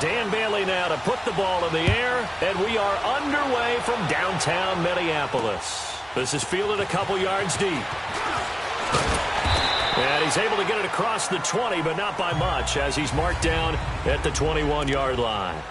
Dan Bailey now to put the ball in the air, and we are underway from downtown Minneapolis. This is fielded a couple yards deep. And he's able to get it across the 20, but not by much, as he's marked down at the 21-yard line.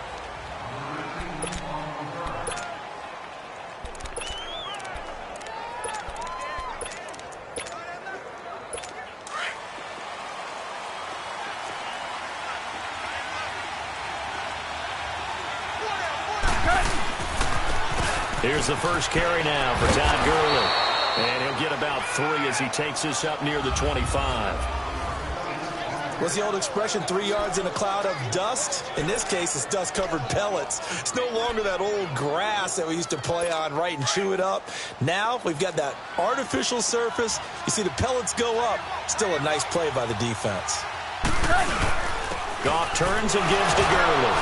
Here's the first carry now for Todd Gurley. And he'll get about 3 as he takes this up near the 25. What's the old expression, 3 yards in a cloud of dust? In this case, it's dust-covered pellets. It's no longer that old grass that we used to play on, right, and chew it up. Now we've got that artificial surface. You see the pellets go up. Still a nice play by the defense. Goff turns and gives to Gurley.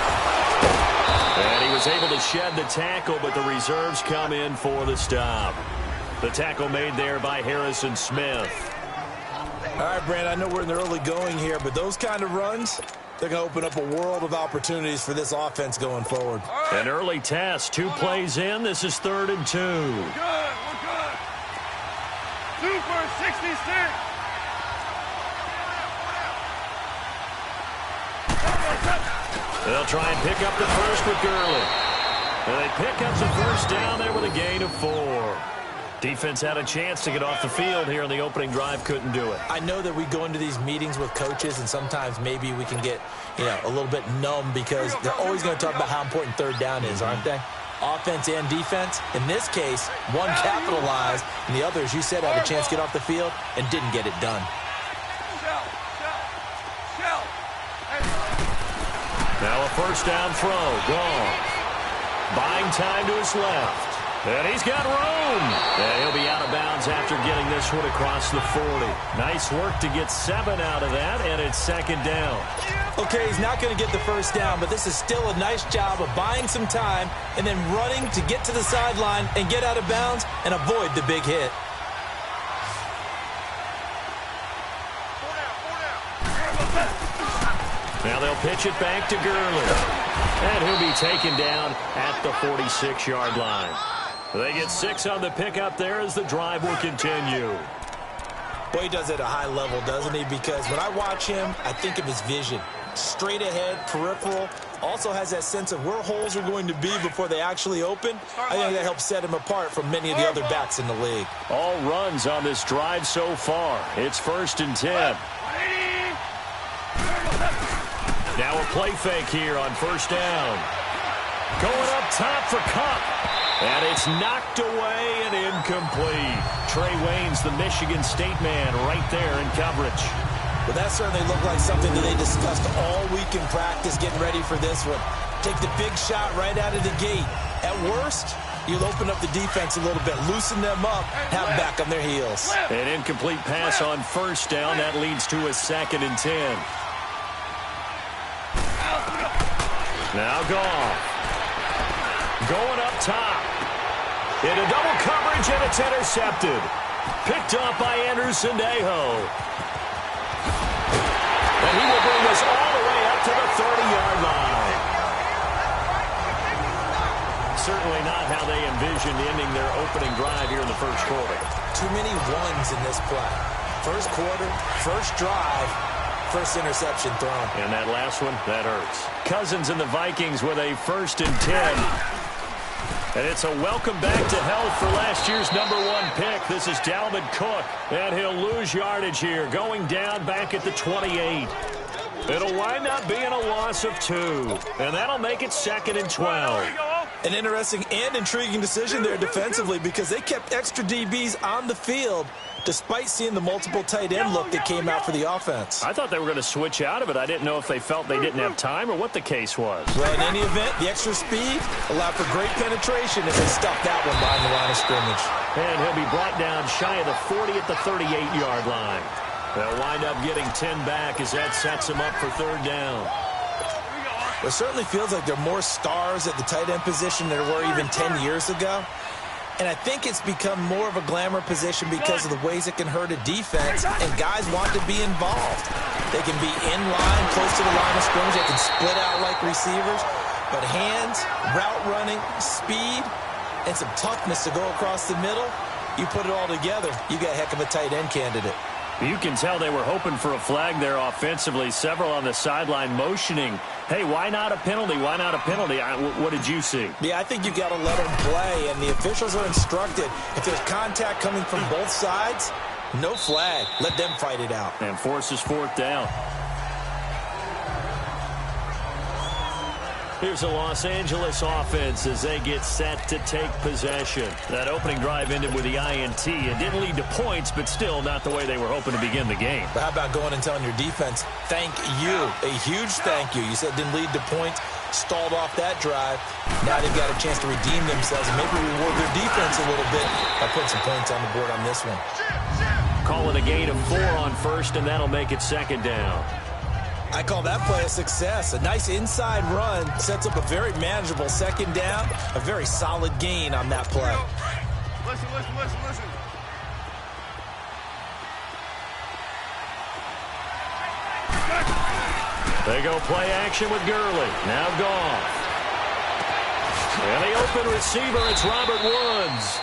And he was able to shed the tackle, but the reserves come in for the stop. The tackle made there by Harrison Smith. All right, Brand, I know we're in the early going here, but those kind of runs, they're going to open up a world of opportunities for this offense going forward. An early test, 2 plays in. This is 3rd and 2. We're good. 2 for 66. They'll try and pick up the first with Gurley. And they pick up the first down there with a gain of 4. Defense had a chance to get off the field here in the opening drive, couldn't do it. I know that we go into these meetings with coaches, and sometimes maybe we can get, a little bit numb because they're always going to talk about how important 3rd down is, aren't they? Offense and defense. In this case, one capitalized, and the other, as you said, had a chance to get off the field and didn't get it done. Now a first down throw, gone. Buying time to his left. And he's got room. And he'll be out of bounds after getting this one across the 40. Nice work to get 7 out of that, and it's 2nd down. Okay, he's not going to get the first down, but this is still a nice job of buying some time and then running to get to the sideline and get out of bounds and avoid the big hit. Now they'll pitch it back to Gurley. And he'll be taken down at the 46-yard line. They get 6 on the pickup there as the drive will continue. Boy, he does it at a high level, doesn't he? Because when I watch him, I think of his vision. Straight ahead, peripheral. Also has that sense of where holes are going to be before they actually open. I think that helps set him apart from many of the other backs in the league. All runs on this drive so far. It's 1st and 10. Now a play fake here on 1st down. Going up top for Kupp. And it's knocked away and incomplete. Trey Waynes, the Michigan State man, right there in coverage. Well, that certainly looked like something that they discussed all week in practice, getting ready for this one. Take the big shot right out of the gate. At worst, you'll open up the defense a little bit, loosen them up, have back on their heels. An incomplete pass on 1st down. That leads to a 2nd and 10. Now Goff. Going up top. Into double coverage, and it's intercepted. Picked up by Anderson-Dejo. And he will bring us all the way up to the 30-yard line. Certainly not how they envisioned ending their opening drive here in the 1st quarter. Too many ones in this play. 1st quarter, 1st drive, 1st interception thrown. And that last one, that hurts. Cousins and the Vikings with a 1st and 10. And it's a welcome back to health for last year's #1 pick. This is Dalvin Cook, and he'll lose yardage here, going down back at the 28. It'll wind up being a loss of 2, and that'll make it 2nd and 12. An interesting and intriguing decision there defensively because they kept extra DBs on the field despite seeing the multiple tight end look that came out for the offense. I thought they were going to switch out of it. I didn't know if they felt they didn't have time or what the case was. Well, in any event, the extra speed allowed for great penetration as they stuffed that one behind the line of scrimmage. And he'll be brought down shy of the 40 at the 38-yard line. They'll wind up getting 10 back as that sets him up for 3rd down. It certainly feels like there are more stars at the tight end position than there were even 10 years ago. And I think it's become more of a glamour position because of the ways it can hurt a defense, and guys want to be involved. They can be in line, close to the line of scrimmage. They can split out like receivers. But hands, route running, speed, and some toughness to go across the middle, you put it all together, you got a heck of a tight end candidate. You can tell they were hoping for a flag there offensively. Several on the sideline motioning, hey, why not a penalty? Why not a penalty? What did you see? Yeah, I think you got to let them play, and the officials are instructed. If there's contact coming from both sides, no flag. Let them fight it out. And forces fourth down. Here's the Los Angeles offense as they get set to take possession. That opening drive ended with the INT. It didn't lead to points, but still not the way they were hoping to begin the game. But how about going and telling your defense, thank you, a huge thank you. You said it didn't lead to points, stalled off that drive. Now they've got a chance to redeem themselves and maybe reward their defense a little bit by putting some points on the board on this one. Call it a gain of 4 on first, and that'll make it second down. I call that play a success. A nice inside run sets up a very manageable second down. A very solid gain on that play. Listen. They go play action with Gurley. Now Goff. And the open receiver, it's Robert Woods.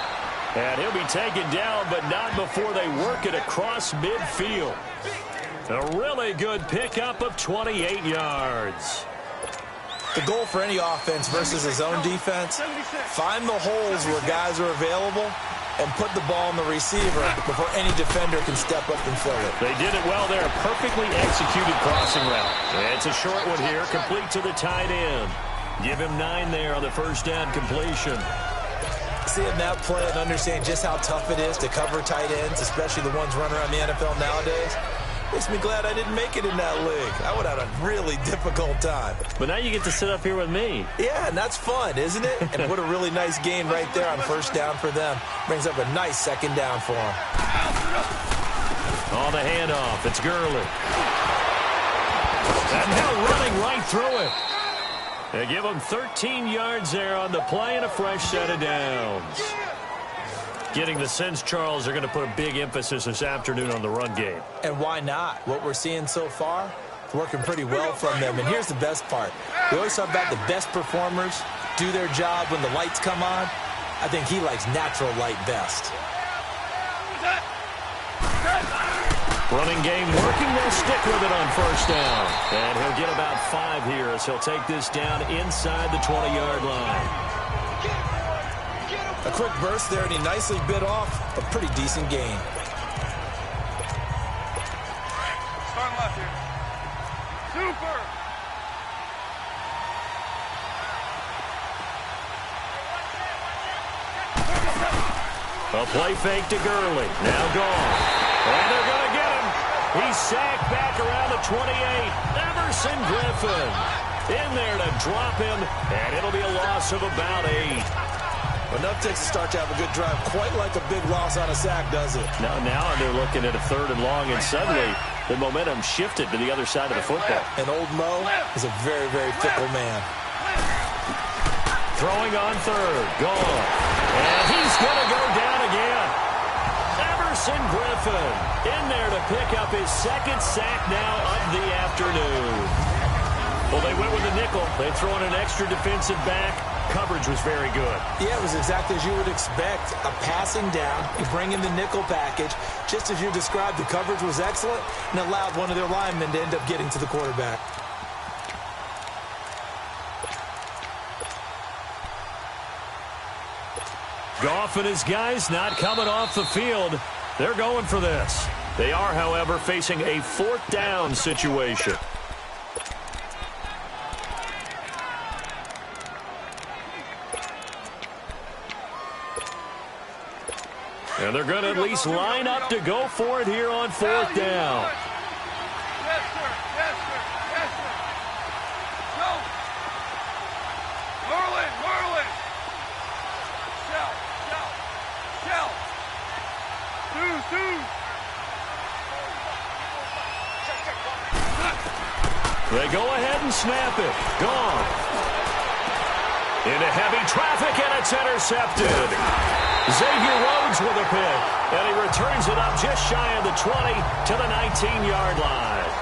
And he'll be taken down, but not before they work it across midfield. A really good pickup of 28 yards. The goal for any offense versus his own defense, find the holes where guys are available and put the ball in the receiver before any defender can step up and fill it. They did it well there. Perfectly executed crossing route. It's a short one here, complete to the tight end. Give him 9 there on the first down completion. Seeing that play and understand just how tough it is to cover tight ends, especially the ones running around the NFL nowadays, makes me glad I didn't make it in that league. I would have had a really difficult time. But now you get to sit up here with me. Yeah, and that's fun, isn't it? And what a really nice gain right there on first down for them. Brings up a nice second down for them. On the handoff, it's Gurley. And now running right through it. They give him 13 yards there on the play and a fresh set of downs. Getting the sense, Charles, they're going to put a big emphasis this afternoon on the run game. And why not? What we're seeing so far, it's working pretty well from them. And here's the best part. We always talk about the best performers do their job when the lights come on. I think he likes natural light best. Running game working. They'll stick with it on first down. And he'll get about 5 here as he'll take this down inside the 20-yard line. A quick burst there, and he nicely bit off a pretty decent gain. Starting left here. Super! A play fake to Gurley. Now gone. And they're going to get him. He's sacked back around the 28. Everson Griffin in there to drop him, and it'll be a loss of about 8. Enough takes to start to have a good drive. Quite like a big loss on a sack, does it? Now they're looking at a 3rd and long, and suddenly the momentum shifted to the other side of the football. And old Mo is a very, very fickle man. Throwing on 3rd. Gone. And he's going to go down again. Everson Griffin in there to pick up his 2nd sack now of the afternoon. Well, they went with a nickel. They throw in an extra defensive back. Coverage was very good. Yeah, it was exactly as you would expect. A passing down. You bring in the nickel package. Just as you described, the coverage was excellent and allowed one of their linemen to end up getting to the quarterback. Goff and his guys not coming off the field. They're going for this. They are, however, facing a 4th down situation. And they're going to at least line up to go for it here on 4th down. Yes, sir. Yes, sir. Yes, sir. Go. Merlin. Shell. Two. They go ahead and snap it. Gone. Into heavy traffic, and it's intercepted. Xavier Rhodes with a pick, and he returns it up just shy of the 20 to the 19-yard line.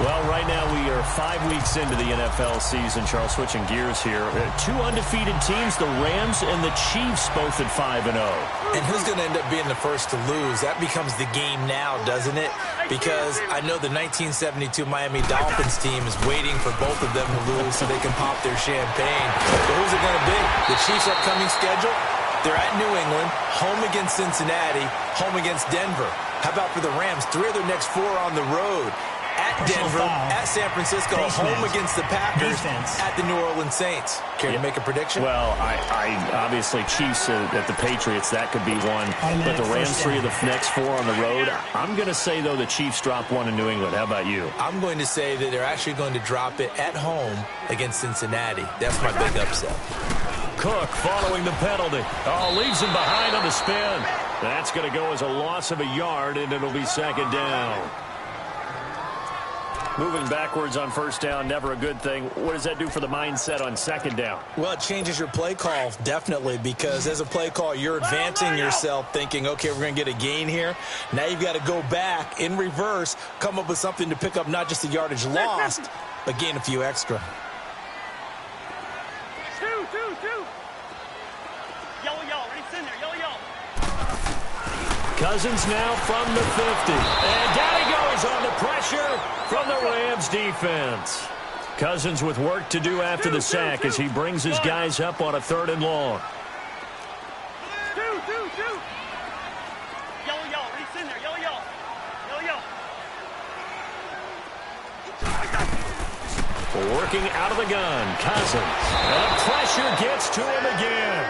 Well, right now we are 5 weeks into the NFL season. Charles, switching gears here. Two undefeated teams, the Rams and the Chiefs, both at 5-0. And who's going to end up being the first to lose? That becomes the game now, doesn't it? Because I know the 1972 Miami Dolphins team is waiting for both of them to lose so they can pop their champagne. But who's it going to be? The Chiefs' upcoming schedule? They're at New England, home against Cincinnati, home against Denver. How about for the Rams? 3 of their next 4 on the road. At Denver, at San Francisco, home against the Packers, at the New Orleans Saints. Care to make a prediction? Well, I obviously Chiefs at the Patriots, that could be one. But the Rams, 3 of the next 4 on the road. I'm going to say, though, the Chiefs drop 1 in New England. How about you? I'm going to say that they're actually going to drop it at home against Cincinnati. That's my big upset. Cook following the penalty. Oh, leaves him behind on the spin. That's going to go as a loss of a yard, and it'll be 2nd down. Moving backwards on 1st down, never a good thing. What does that do for the mindset on 2nd down? Well, it changes your play call, definitely, because as a play call, you're advancing yourself thinking, okay, we're going to get a gain here. Now you've got to go back in reverse, come up with something to pick up not just the yardage lost, but gain a few extra. Cousins now from the 50. And down he goes on the pressure from the Rams defense. Cousins with work to do after the sack as he brings his guys up on a 3rd and long. Working out of the gun, Cousins. And pressure gets to him again.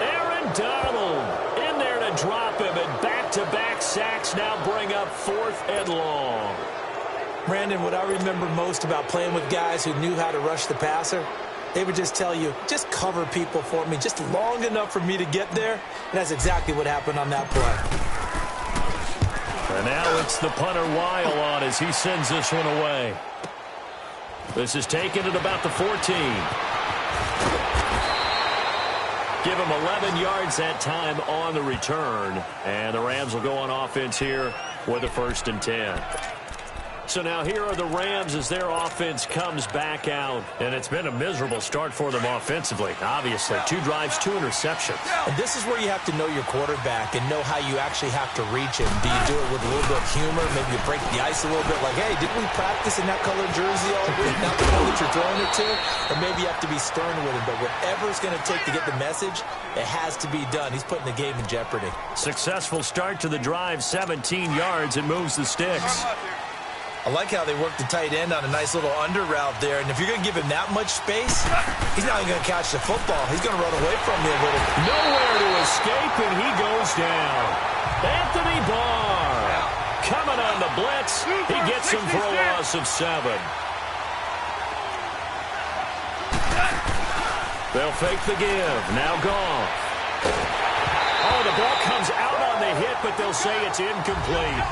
Aaron Donald in there to drop him, and back-to-back sacks now bring up 4th and long. Brandon, what I remember most about playing with guys who knew how to rush the passer, they would just tell you, just cover people for me, just long enough for me to get there. And that's exactly what happened on that play. And now it's the punter Weil on as he sends this one away. This is taken at about the 14. Give him 11 yards that time on the return. And the Rams will go on offense here with a 1st and 10. So now here are the Rams as their offense comes back out. And it's been a miserable start for them offensively, obviously. 2 drives, 2 interceptions. And this is where you have to know your quarterback and know how you actually have to reach him. Do you do it with a little bit of humor? Maybe you break the ice a little bit like, hey, didn't we practice in that colored jersey all week? Not the one that you're throwing it to? Or maybe you have to be stern with him. But whatever it's going to take to get the message, it has to be done. He's putting the game in jeopardy. Successful start to the drive, 17 yards. It moves the sticks. I like how they work the tight end on a nice little under route there. And if you're going to give him that much space, he's not even going to catch the football. He's going to run away from you a little. Nowhere to escape, and he goes down. Anthony Barr coming on the blitz. He gets him for a loss of 7. They'll fake the give. Now Goff. Oh, the ball comes out on the hit, but they'll say it's incomplete.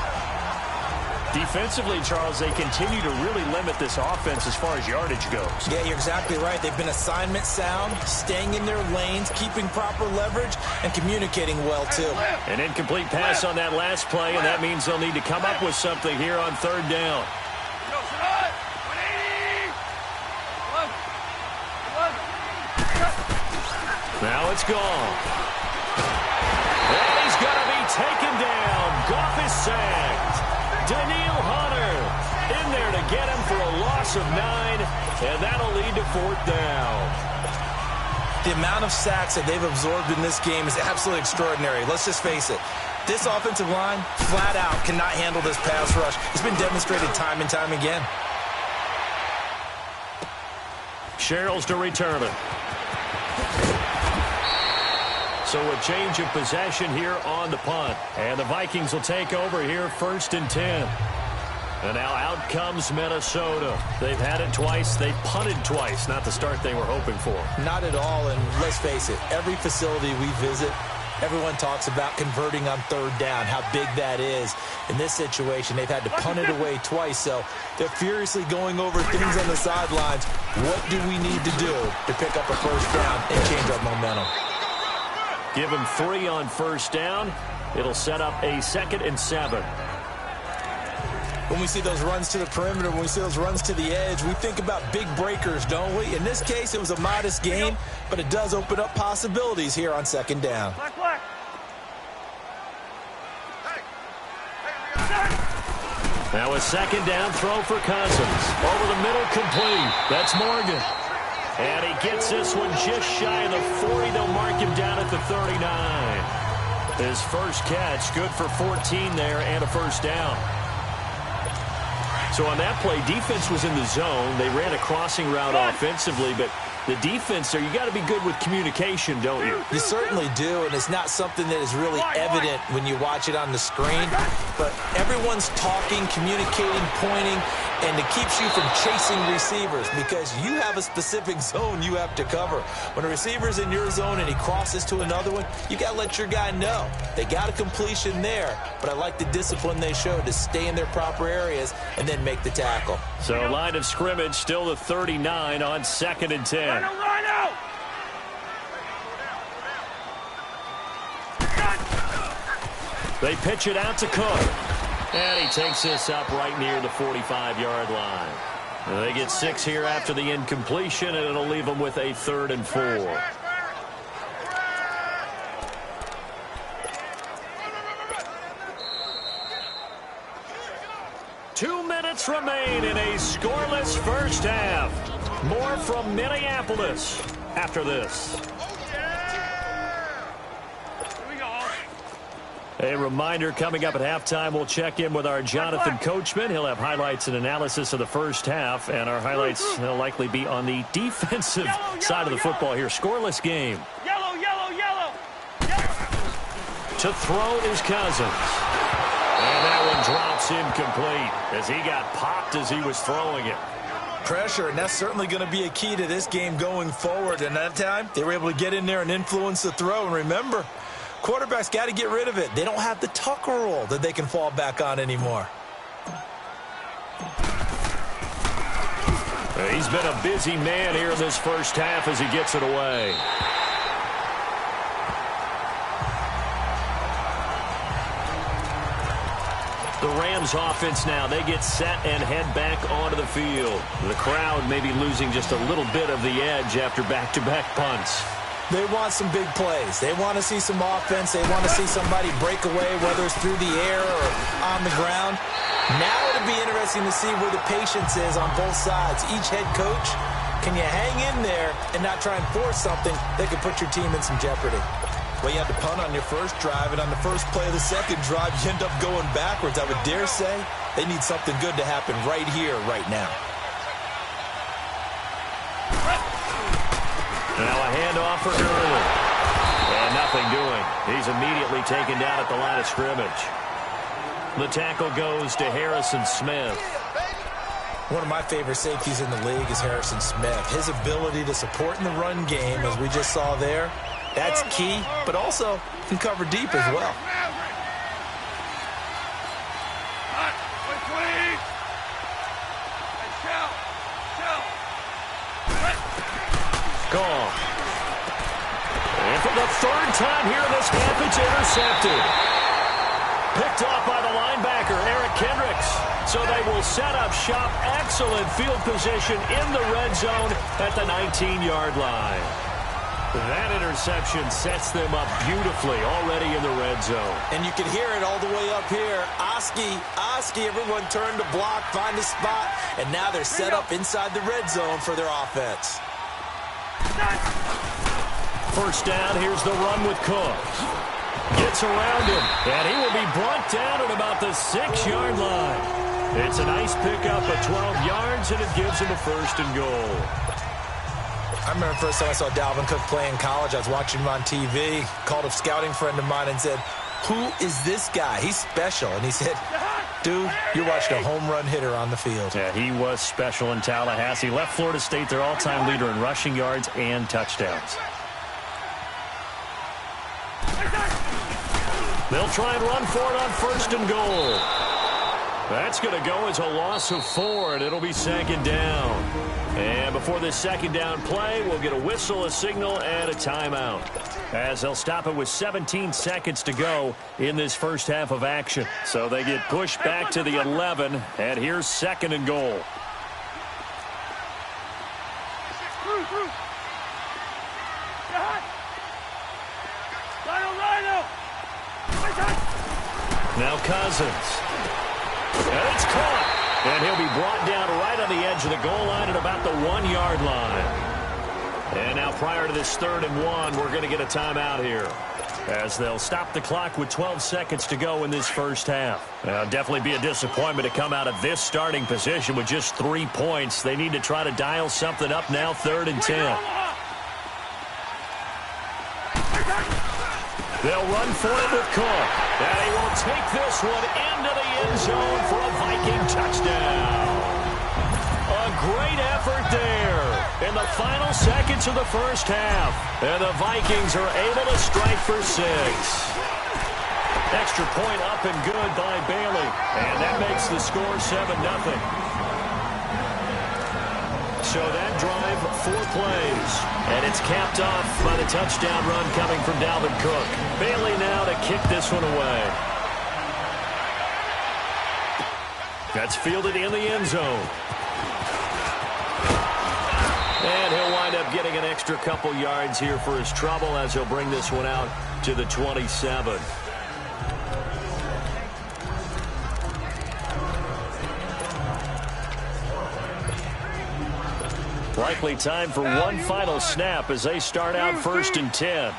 Defensively, Charles, they continue to really limit this offense as far as yardage goes. Yeah, you're exactly right. They've been assignment sound, staying in their lanes, keeping proper leverage, and communicating well, too. An incomplete pass on that last play, and that means they'll need to come up with something here on 3rd down. Now it's Goff. And he's going to be taken down. Goff is sacked. Daniil Hunter in there to get him for a loss of 9, and that'll lead to 4th down. The amount of sacks that they've absorbed in this game is absolutely extraordinary. Let's just face it. This offensive line, flat out, cannot handle this pass rush. It's been demonstrated time and time again. Sherrills to return it. So a change of possession here on the punt. And the Vikings will take over here 1st and 10. And now out comes Minnesota. They've had it twice. They've punted twice. Not the start they were hoping for. Not at all. And let's face it, every facility we visit, everyone talks about converting on 3rd down, how big that is. In this situation, they've had to punt it away twice. So they're furiously going over things on the sidelines. What do we need to do to pick up a 1st down and change our momentum? Give him 3 on 1st down. It'll set up a 2nd and 7. When we see those runs to the perimeter, when we see those runs to the edge, we think about big breakers, don't we? In this case, it was a modest gain, but it does open up possibilities here on second down. Now a second down throw for Cousins. Over the middle, complete. That's Morgan. And he gets this one just shy of the 40. They'll mark him down at the 39. His first catch, good for 14 there and a first down. So on that play, defense was in the zone. They ran a crossing route offensively, but the defense there, you got to be good with communication, don't you? You certainly do, and it's not something that is really evident when you watch it on the screen. But everyone's talking, communicating, pointing, and it keeps you from chasing receivers because you have a specific zone you have to cover. When a receiver's in your zone and he crosses to another one, you got to let your guy know. They got a completion there, but I like the discipline they showed to stay in their proper areas and then make the tackle. So line of scrimmage still the 39 on 2nd and 10. They pitch it out to Cook. And he takes this up right near the 45-yard line. They get 6 here after the incompletion, and it'll leave them with a 3rd and 4. Two minutes remain in a scoreless first half. More from Minneapolis after this. A reminder, coming up at halftime, we'll check in with our Jonathan Coachman. He'll have highlights and analysis of the first half, and our highlights will likely be on the defensive side of the football here. Scoreless game. Yellow. To throw is Cousins. And that one drops incomplete as he got popped as he was throwing it. Pressure, and that's certainly going to be a key to this game going forward. And that time, they were able to get in there and influence the throw. And remember, quarterbacks got to get rid of it. They don't have the Tucker rule that they can fall back on anymore. He's been a busy man here in this first half as he gets it away. The Rams offense now, they get set and head back onto the field. The crowd may be losing just a little bit of the edge after back-to-back punts. They want some big plays. They want to see some offense. They want to see somebody break away, whether it's through the air or on the ground. Now it'll be interesting to see where the patience is on both sides. Each head coach, can you hang in there and not try and force something that could put your team in some jeopardy? Well, you had to punt on your first drive, and on the first play of the second drive, you end up going backwards. I would dare say they need something good to happen right here, right now. Now a handoff for Gurley. And nothing doing. He's immediately taken down at the line of scrimmage. The tackle goes to Harrison Smith. One of my favorite safeties in the league is Harrison Smith. His ability to support in the run game, as we just saw there, that's key, but also can cover deep as well. Gone. And for the third time here in this half, it's intercepted. Picked off by the linebacker, Eric Kendricks. So they will set up shop. Excellent field position in the red zone at the 19-yard line. That interception sets them up beautifully already in the red zone. And you can hear it all the way up here. Oski, everyone turned to block, find a spot, and now they're set up inside the red zone for their offense. First down, here's the run with Cook. Gets around him, and he will be brought down at about the 6-yard line. It's a nice pickup of 12 yards, and it gives him a 1st and goal. I remember the first time I saw Dalvin Cook play in college. I was watching him on TV, called a scouting friend of mine and said, "Who is this guy? He's special." And he said, "Dude, you're watching a home run hitter on the field." Yeah, he was special in Tallahassee. Left Florida State their all-time leader in rushing yards and touchdowns. They'll try and run for it on 1st and goal. That's going to go as a loss of 4, and it'll be second down. And before this second down play, we'll get a whistle, a signal, and a timeout, as they'll stop it with 17 seconds to go in this first half of action. So they get pushed back to the 11, and here's second and goal. Now Cousins. And it's caught. And he'll be brought down right on the edge of the goal line at about the 1-yard line. And now prior to this 3rd and 1, we're going to get a timeout here, as they'll stop the clock with 12 seconds to go in this first half. Now, definitely be a disappointment to come out of this starting position with just 3 points. They need to try to dial something up now, 3rd and 10. They'll run for it with Cook. And he will take this one into the end zone for a Viking touchdown. A great effort there in the final seconds of the first half. And the Vikings are able to strike for 6. Extra point up and good by Bailey. And that makes the score 7-0. So that drive, 4 plays. And it's capped off by the touchdown run coming from Dalvin Cook. Bailey now to kick this one away. That's fielded in the end zone. And he'll wind up getting an extra couple yards here for his trouble, as he'll bring this one out to the 27. Likely time for one final snap as they start out 1st and 10.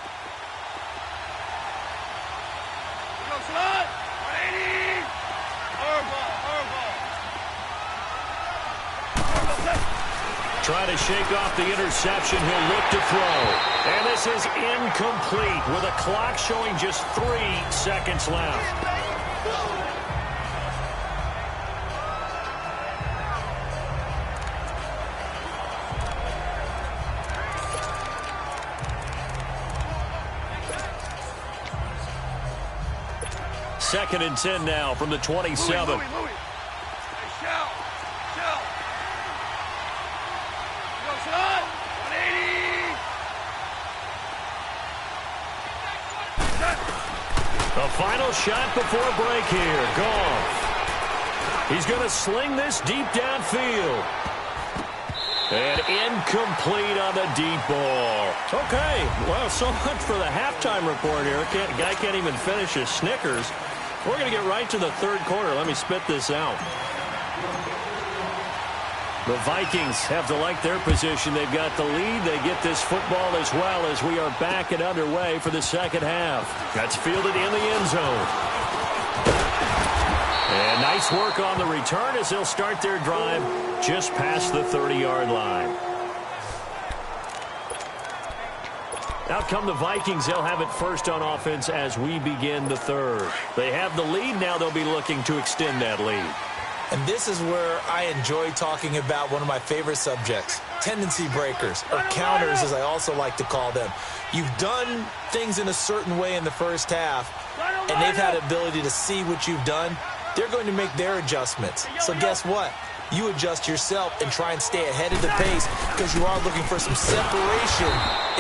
Trying to shake off the interception. He'll look to throw. And this is incomplete with a clock showing just 3 seconds left. Second and 10 now from the 27. Louis. Hey, Shell. Go, son. 180. The final shot before break here. Goff. He's going to sling this deep downfield. And incomplete on the deep ball. Okay, well, so much for the halftime report here. Guy can't even finish his Snickers. We're going to get right to the 3rd quarter. Let me spit this out. The Vikings have to like their position. They've got the lead. They get this football as well as we are back and underway for the second half. That's fielded in the end zone. And nice work on the return as they'll start their drive just past the 30-yard line. Out come the Vikings. They'll have it first on offense as we begin the 3rd. They have the lead. Now they'll be looking to extend that lead. And this is where I enjoy talking about one of my favorite subjects, tendency breakers, or counters as I also like to call them. You've done things in a certain way in the first half, and they've had the ability to see what you've done. They're going to make their adjustments. So guess what? You adjust yourself and try and stay ahead of the pace because you are looking for some separation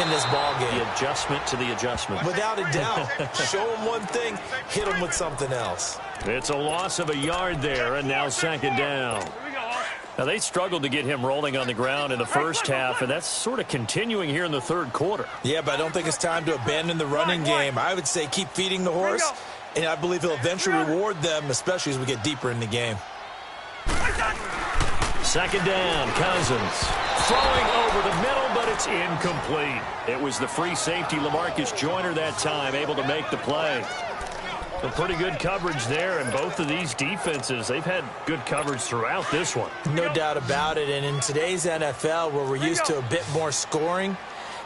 in this ballgame. The adjustment to the adjustment. Without a doubt. Show them one thing, hit them with something else. It's a loss of a yard there, and now second down. Now, they struggled to get him rolling on the ground in the first half, and that's sort of continuing here in the 3rd quarter. Yeah, but I don't think it's time to abandon the running game. I would say keep feeding the horse, and I believe he'll eventually reward them, especially as we get deeper in the game. Second down, Cousins. Throwing over the middle, but it's incomplete. It was the free safety, LaMarcus Joyner, that time, able to make the play. Some pretty good coverage there, and both of these defenses, they've had good coverage throughout this one. No doubt about it, and in today's NFL, where we're used to a bit more scoring,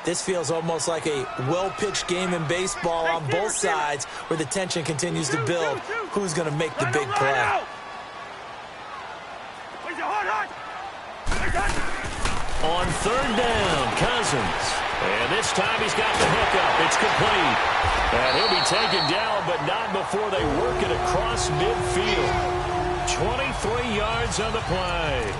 this feels almost like a well-pitched game in baseball on both sides where the tension continues to build. Who's going to make the big play? On 3rd down, Cousins. And this time he's got the hookup. It's complete. And he'll be taken down, but not before they work it across midfield. 23 yards on the play.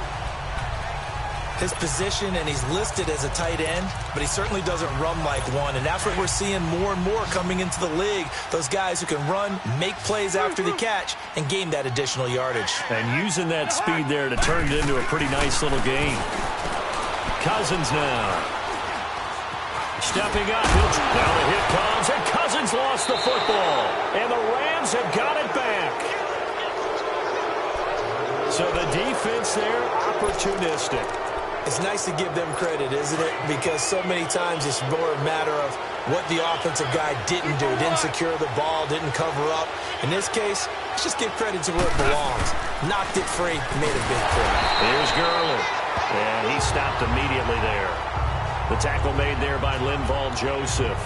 His position, and he's listed as a tight end, but he certainly doesn't run like one, and that's what we're seeing more and more coming into the league. Those guys who can run, make plays after the catch, and gain that additional yardage. And using that speed there to turn it into a pretty nice little game. Cousins now. Stepping up. Now the hit comes, and Cousins lost the football. And the Rams have got it back. So the defense there, opportunistic. It's nice to give them credit, isn't it? Because so many times it's more a matter of what the offensive guy didn't do. Didn't secure the ball, didn't cover up. In this case, let's just give credit to where it belongs. Knocked it free, made a big play. Here's Gurley. And he stopped immediately there. The tackle made there by Linval Joseph.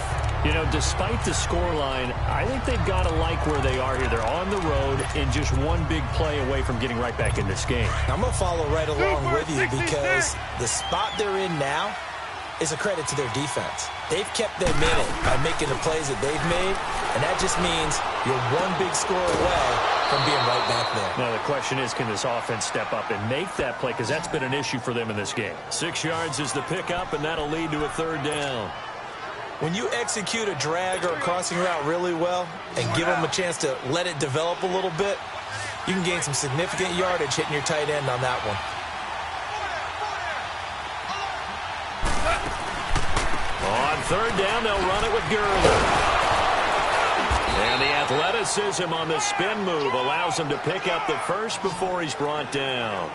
You know, despite the scoreline, I think they've got to like where they are here. They're on the road and just one big play away from getting right back in this game. I'm going to follow right along with you because the spot they're in now is a credit to their defense. They've kept them in it by making the plays that they've made, and that just means you're one big score away from being right back there. Now, the question is, can this offense step up and make that play? Because that's been an issue for them in this game. 6 yards is the pickup, and that'll lead to a third down. When you execute a drag or a crossing route really well and give them a chance to let it develop a little bit, you can gain some significant yardage hitting your tight end on that one. On third down, they'll run it with Gurley. And the athleticism on the spin move allows him to pick up the first before he's brought down.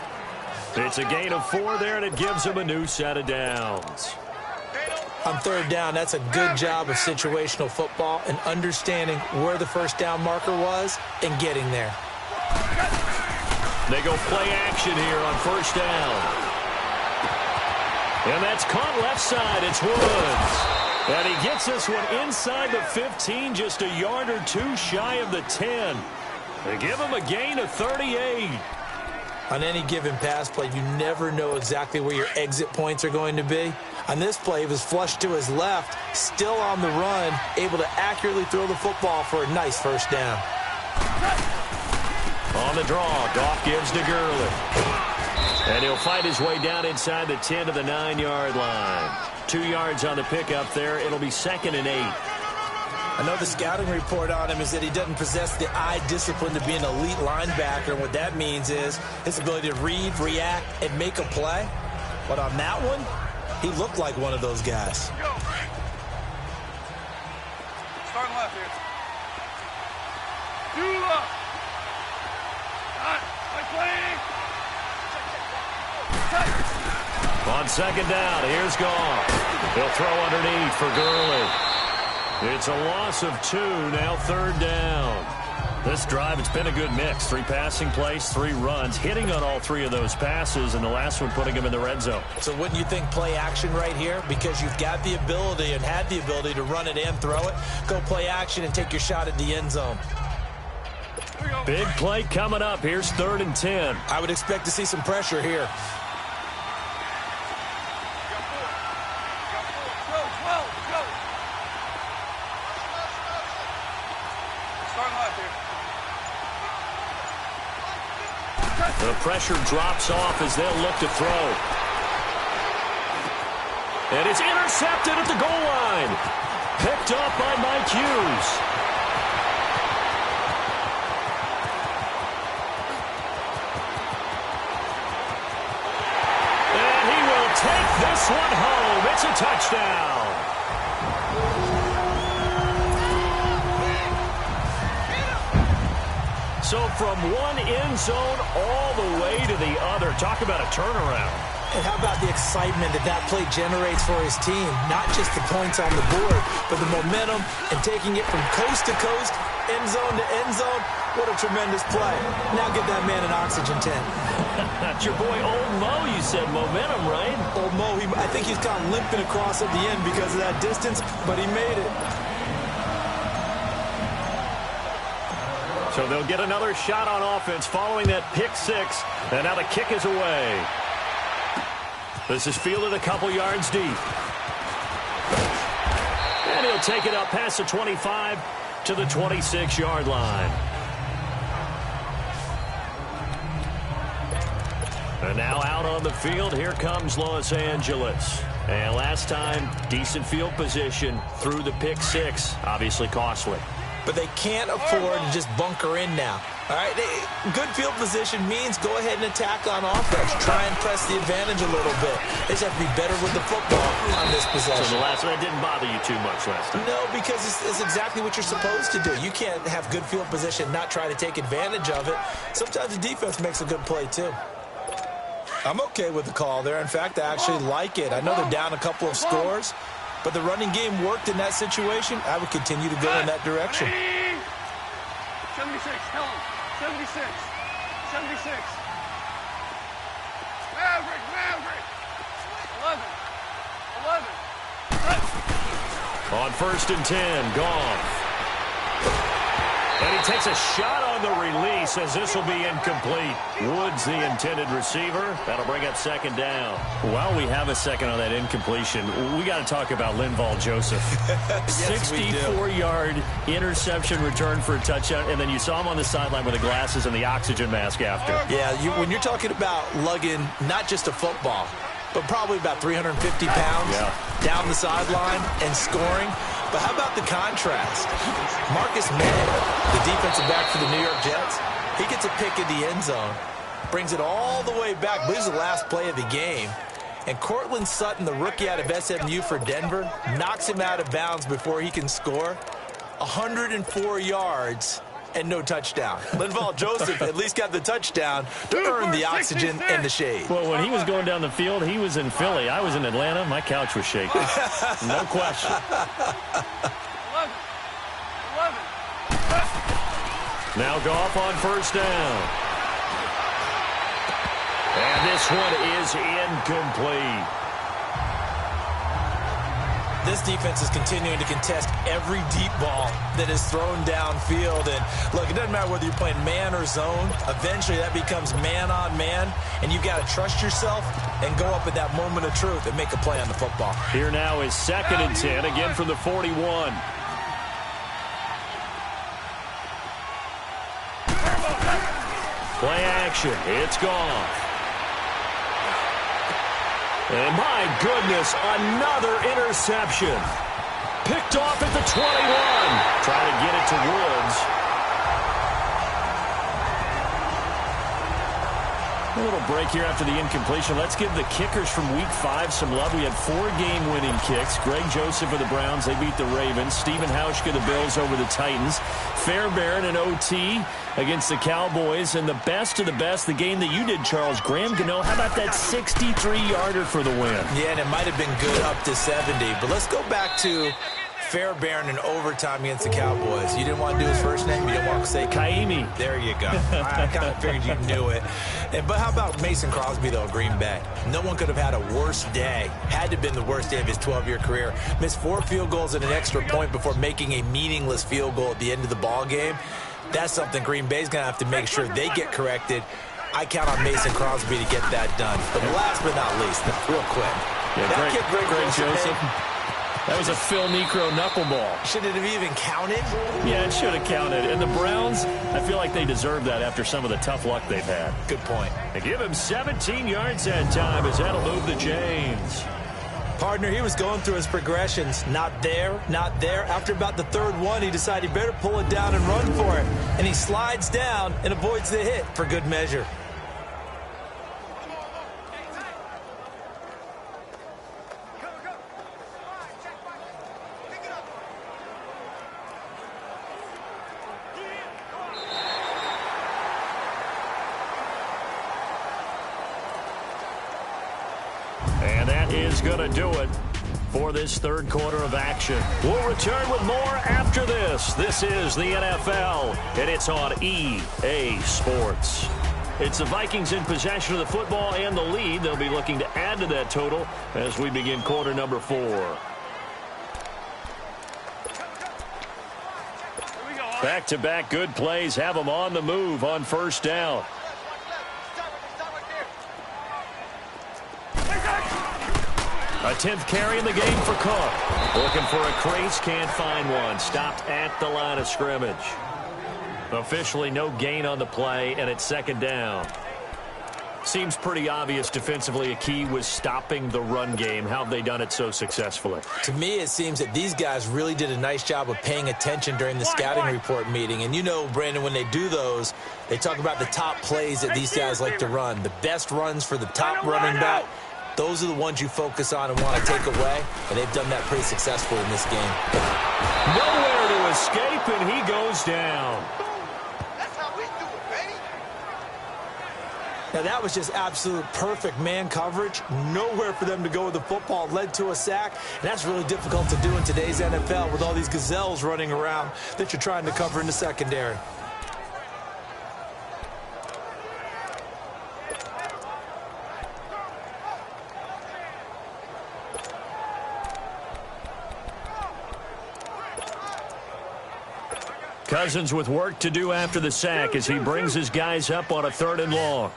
It's a gain of 4 there, and it gives him a new set of downs. On third down, that's a good job of situational football and understanding where the first down marker was and getting there. They go play action here on first down. And that's caught left side. It's Woods. And he gets this one inside the 15, just a yard or two shy of the 10. They give him a gain of 38. On any given pass play, you never know exactly where your exit points are going to be. On this play, he was flushed to his left, still on the run, able to accurately throw the football for a nice first down. On the draw, Goff gives to Gurley. And he'll fight his way down inside the 10 to the 9-yard line. 2 yards on the pickup there. It'll be 2nd and 8. I know the scouting report on him is that he doesn't possess the eye discipline to be an elite linebacker. And what that means is his ability to read, react, and make a play. But on that one, he looked like one of those guys. Go. Starting left here. Do left. On second down, here's Goff. He'll throw underneath for Gurley. It's a loss of 2, now third down. This drive, it's been a good mix. 3 passing plays, 3 runs, hitting on all 3 of those passes, and the last one putting him in the red zone. So wouldn't you think play action right here? Because you've got the ability and had the ability to run it and throw it. Go play action and take your shot at the end zone. Big play coming up. Here's 3rd and 10. I would expect to see some pressure here. The pressure drops off as they'll look to throw. And it's intercepted at the goal line. Picked up by Mike Hughes. And he will take this one home. It's a touchdown. So from one end zone all the way to the other. Talk about a turnaround. And how about the excitement that that play generates for his team? Not just the points on the board, but the momentum and taking it from coast to coast, end zone to end zone. What a tremendous play. Now get that man an oxygen tent. That's your boy Old Mo, you said. Momentum, right? Old Mo, I think he's kind of limping across at the end because of that distance, but he made it. So they'll get another shot on offense following that pick 6. And now the kick is away. This is fielded a couple yards deep. And he'll take it up past the 25 to the 26-yard line. on the field. Here comes Los Angeles. And last time, decent field position through the pick six. Obviously costly. But they can't afford to just bunker in now. All right, good field position means go ahead and attack on offense. Try and press the advantage a little bit. They just have to be better with the football on this possession. So the last one didn't bother you too much last time? No, because it's exactly what you're supposed to do. You can't have good field position and not try to take advantage of it. Sometimes the defense makes a good play, too. I'm okay with the call there. In fact, I actually like it. I know they're down a couple of scores, but the running game worked in that situation. I would continue to go in that direction. 76, tell him. 76. 76. Maverick. 11. On 1st and 10, Goff. And he takes a shot on the release as this will be incomplete. Woods, the intended receiver. That'll bring up 2nd down. While we have a second on that incompletion, we got to talk about Linval Joseph. 64-yard interception return for a touchdown, and then you saw him on the sideline with the glasses and the oxygen mask after. Yeah, when you're talking about lugging not just a football, but probably about 350 pounds down the sideline and scoring. But how about the contrast? Marcus May, the defensive back for the New York Jets, he gets a pick in the end zone, brings it all the way back, but this is the last play of the game. And Cortland Sutton, the rookie out of SMU for Denver, knocks him out of bounds before he can score. 104 yards and no touchdown. Linval Joseph at least got the touchdown to earn the oxygen and the shade. Well, when he was going down the field, he was in Philly. I was in Atlanta. My couch was shaking. No question. 11. Now Goff on 1st down. And this one is incomplete. This defense is continuing to contest every deep ball that is thrown downfield. And look, it doesn't matter whether you're playing man or zone. Eventually, that becomes man on man. And you've got to trust yourself and go up at that moment of truth and make a play on the football. Here now is 2nd and 10, again from the 41. Play action. It's gone. And my goodness, another interception. Picked off at the 21. Try to get it to Woods. A little break here after the incompletion. Let's give the kickers from Week 5 some love. We had 4 game-winning kicks. Greg Joseph of the Browns, they beat the Ravens. Stephen Hauschka, the Bills, over the Titans. Fairbairn and OT against the Cowboys. And the best of the best, the game that you did, Charles, Graham Gano. How about that 63-yarder for the win? Yeah, and it might have been good up to 70. But let's go back to Fairbairn in overtime against the Cowboys. You didn't want to do his first name. You didn't want to say Kaimi. There you go. I kind of figured you knew it. But how about Mason Crosby, though, Green Bay? No one could have had a worse day. Had to have been the worst day of his 12-year career. Missed 4 field goals and an extra point before making a meaningless field goal at the end of the ball game. That's something Green Bay's going to have to make sure they get corrected. I count on Mason Crosby to get that done. But last but not least, real quick. Yeah, that kid, Greg Joseph. That was a Phil Necro knuckleball. Should it have even counted? Yeah, it should have counted. And the Browns, I feel like they deserve that after some of the tough luck they've had. Good point. They give him 17 yards that time as that'll move the chains. Partner, he was going through his progressions. Not there, not there. After about the 3rd one, he decided he better pull it down and run for it. And he slides down and avoids the hit for good measure. And that is going to do it for this 3rd quarter of action. We'll return with more after this. This is the NFL, and it's on EA Sports. It's the Vikings in possession of the football and the lead. They'll be looking to add to that total as we begin quarter number 4. Back-to-back good plays have them on the move on 1st down. A 10th carry in the game for Cook. Looking for a crease, can't find one. Stopped at the line of scrimmage. Officially no gain on the play, and it's 2nd down. Seems pretty obvious defensively a key was stopping the run game. How have they done it so successfully? To me, it seems that these guys really did a nice job of paying attention during the scouting report meeting. And you know, Brandon, when they do those, they talk about the top plays that these guys like to run. The best runs for the top running back, those are the ones you focus on and want to take away. And they've done that pretty successfully in this game. Nowhere to escape, and he goes down. Now, that was just absolute perfect man coverage. Nowhere for them to go with the football. Led to a sack. And that's really difficult to do in today's NFL with all these gazelles running around that you're trying to cover in the secondary. Cousins with work to do after the sack as he brings his guys up on a 3rd and long.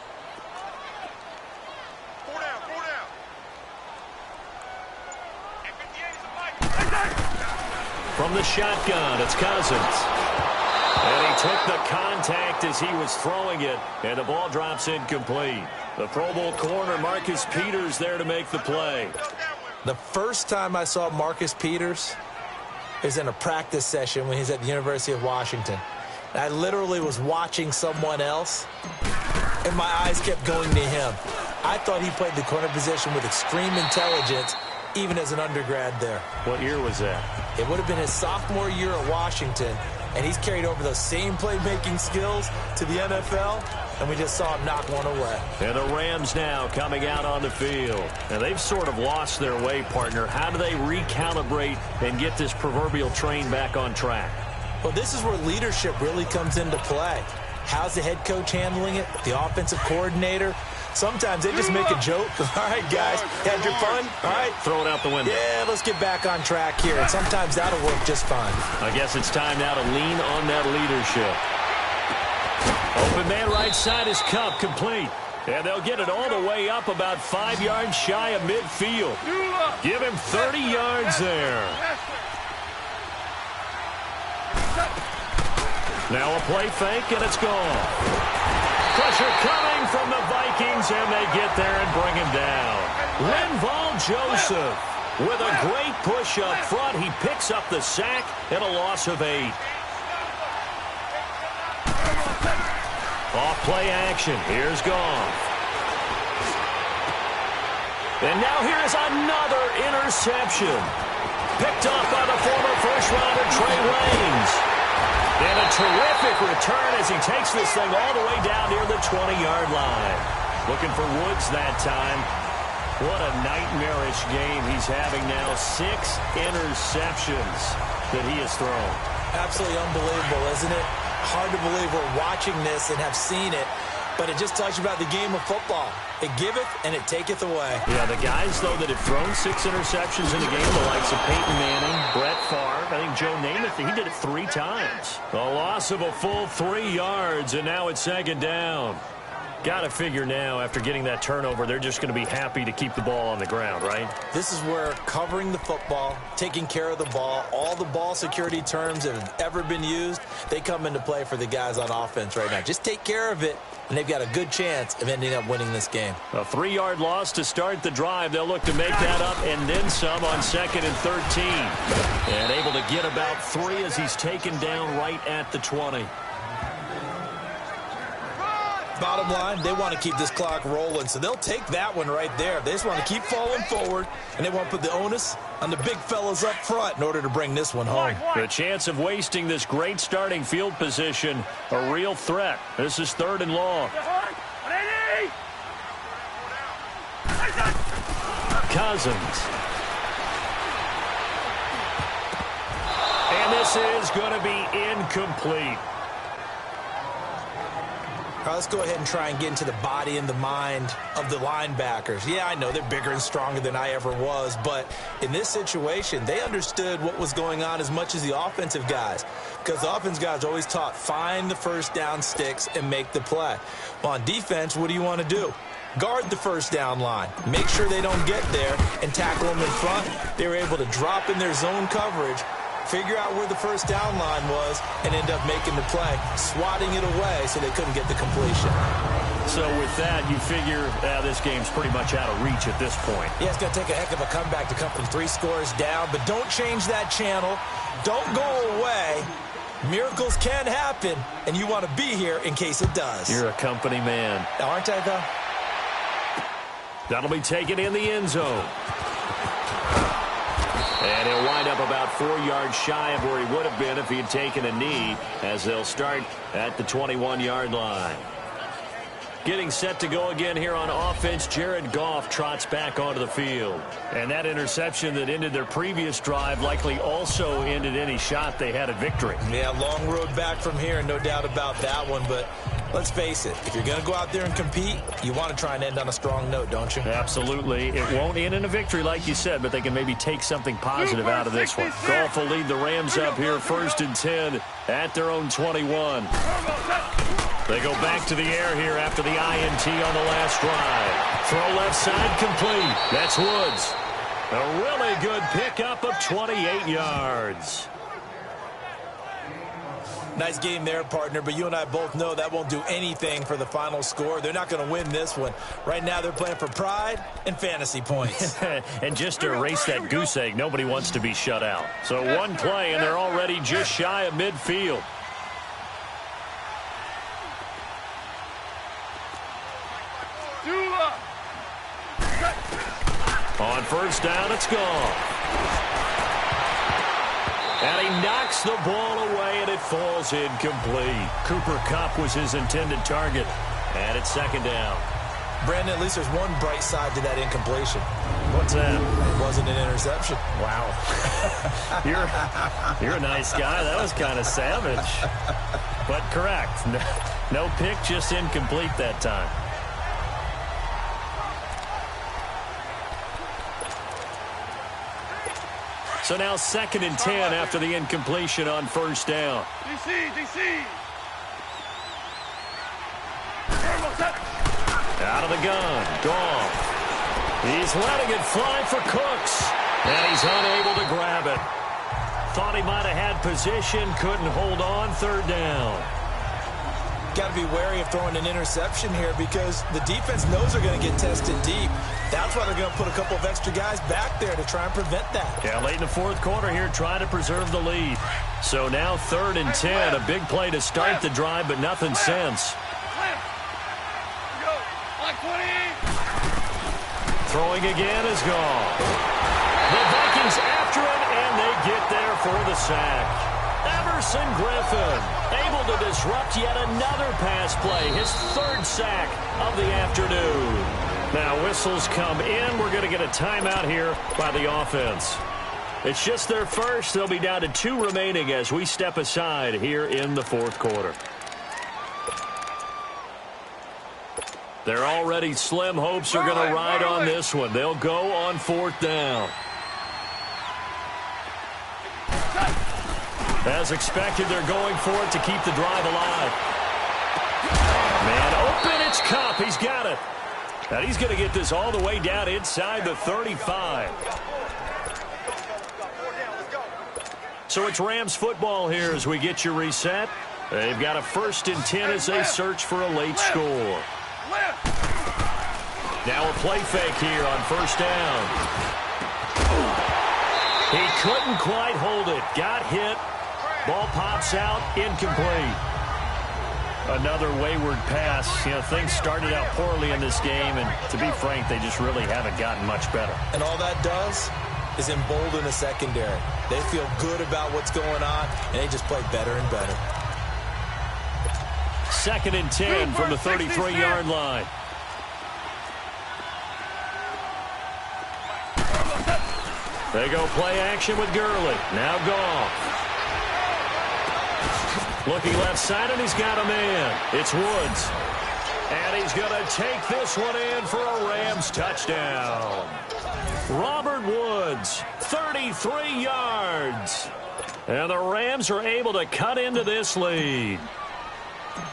From the shotgun, it's Cousins. And he took the contact as he was throwing it, and the ball drops incomplete. The Pro Bowl corner, Marcus Peters, there to make the play. The first time I saw Marcus Peters is in a practice session when he's at the University of Washington. And I literally was watching someone else, and my eyes kept going to him. I thought he played the corner position with extreme intelligence, even as an undergrad there. What year was that? It would have been his sophomore year at Washington, and he's carried over those same playmaking skills to the NFL, and we just saw him knock one away. And the Rams now coming out on the field. And they've sort of lost their way, partner. How do they recalibrate and get this proverbial train back on track? Well, this is where leadership really comes into play. How's the head coach handling it? The offensive coordinator? Sometimes they just make a joke. All right, guys, had your fun? All right. Throw it out the window. Yeah, let's get back on track here. And sometimes that'll work just fine. I guess it's time now to lean on that leadership. Open man right side is Cup, complete. And they'll get it all the way up about 5 yards shy of midfield. Give him 30 yards there. Now a play fake, and it's gone. Pressure coming from the Vikings, and they get there and bring him down. Linval Joseph with a great push up front. He picks up the sack and a loss of 8. Off play action. Here's Goff. And now here's another interception. Picked up by the former first-rounder Trey Waynes. And a terrific return as he takes this thing all the way down near the 20-yard line. Looking for Woods that time. What a nightmarish game he's having now. 6 interceptions that he has thrown. Absolutely unbelievable, isn't it? Hard to believe we're watching this and have seen it, but it just tells you about the game of football. It giveth and it taketh away. Yeah, the guys, though, that have thrown 6 interceptions in the game, the likes of Peyton Manning, Brett Favre, I think Joe Namath, he did it 3 times. A loss of a full 3 yards, and now it's 2nd down. Got to figure now, after getting that turnover, they're just going to be happy to keep the ball on the ground, right? This is where covering the football, taking care of the ball, all the ball security terms that have ever been used, they come into play for the guys on offense right now. Just take care of it, and they've got a good chance of ending up winning this game. A 3-yard loss to start the drive. They'll look to make that up and then some on 2nd and 13. And able to get about 3 as he's taken down right at the 20. Bottom line, they want to keep this clock rolling, so they'll take that one right there. They just want to keep falling forward, and they want to put the onus on the big fellas up front in order to bring this one home. The chance of wasting this great starting field position, a real threat. This is 3rd and long. Cousins. And this is going to be incomplete. All right, let's go ahead and try and get into the body and the mind of the linebackers. Yeah, I know they're bigger and stronger than I ever was, but in this situation, they understood what was going on as much as the offensive guys, because the offensive guys are always taught, find the first down sticks and make the play. Well, on defense, what do you want to do? Guard the first down line. Make sure they don't get there and tackle them in front. They were able to drop in their zone coverage, figure out where the first down line was, and end up making the play, swatting it away so they couldn't get the completion. So with that, you figure this game's pretty much out of reach at this point. Yeah, it's going to take a heck of a comeback to come from 3 scores down, but don't change that channel. Don't go away. Miracles can happen, and you want to be here in case it does. You're a company man. Aren't I, though? That'll be taken in the end zone. And he'll wind up about 4 yards shy of where he would have been if he had taken a knee, as they'll start at the 21-yard line. Getting set to go again here on offense, Jared Goff trots back onto the field. And that interception that ended their previous drive likely also ended any shot they had at victory. Yeah, long road back from here, no doubt about that one. But let's face it, if you're going to go out there and compete, you want to try and end on a strong note, don't you? Absolutely. It won't end in a victory like you said, but they can maybe take something positive out of this one. Goff will lead the Rams up here 1st and 10 at their own 21. They go back to the air here after the INT on the last drive. Throw left side complete. That's Woods. A really good pickup of 28 yards. Nice game there, partner, but you and I both know that won't do anything for the final score. They're not going to win this one. Right now they're playing for pride and fantasy points. And just to erase that goose egg, nobody wants to be shut out. So one play, and they're already just shy of midfield. On 1st down, it's gone. And he knocks the ball away, and it falls incomplete. Cooper Kupp was his intended target. And it's 2nd down. Brandon, at least there's one bright side to that incompletion. What's that? It wasn't an interception. Wow. You're a nice guy. That was kind of savage. But correct. No pick, just incomplete that time. So now 2nd and 10 after the incompletion on 1st down. DC. Out of the gun. Goff. He's letting it fly for Cooks. And he's unable to grab it. Thought he might have had position. Couldn't hold on. 3rd down. Got to be wary of throwing an interception here because the defense knows they're going to get tested deep. That's why they're going to put a couple of extra guys back there to try and prevent that. Yeah, late in the 4th quarter here, trying to preserve the lead. So now 3rd and 10, a big play to start the drive, but nothing since. Throwing again is gone. The Vikings after him, and they get there for the sack. Everson Griffin able to disrupt yet another pass play, his 3rd sack of the afternoon. Now whistles come in. We're going to get a timeout here by the offense. It's just their first. They'll be down to 2 remaining as we step aside here in the 4th quarter. Their already slim hopes are going to ride on this one. They'll go on 4th down. As expected, they're going for it to keep the drive alive. Man open, it's Kupp. He's got it. And he's going to get this all the way down inside the 35. So it's Rams football here as we get you reset. They've got a 1st and 10 as they search for a late score. Now a play fake here on 1st down. He couldn't quite hold it. Got hit. Ball pops out. Incomplete. Another wayward pass. You know, things started out poorly in this game, and to be frank, they just really haven't gotten much better. And all that does is embolden the secondary. They feel good about what's going on, and they just play better and better. 2nd and 10 from the 33-yard line. They go play action with Gurley. Now Goff. Looking left side, and he's got a man. It's Woods. And he's going to take this one in for a Rams touchdown. Robert Woods, 33 yards. And the Rams are able to cut into this lead.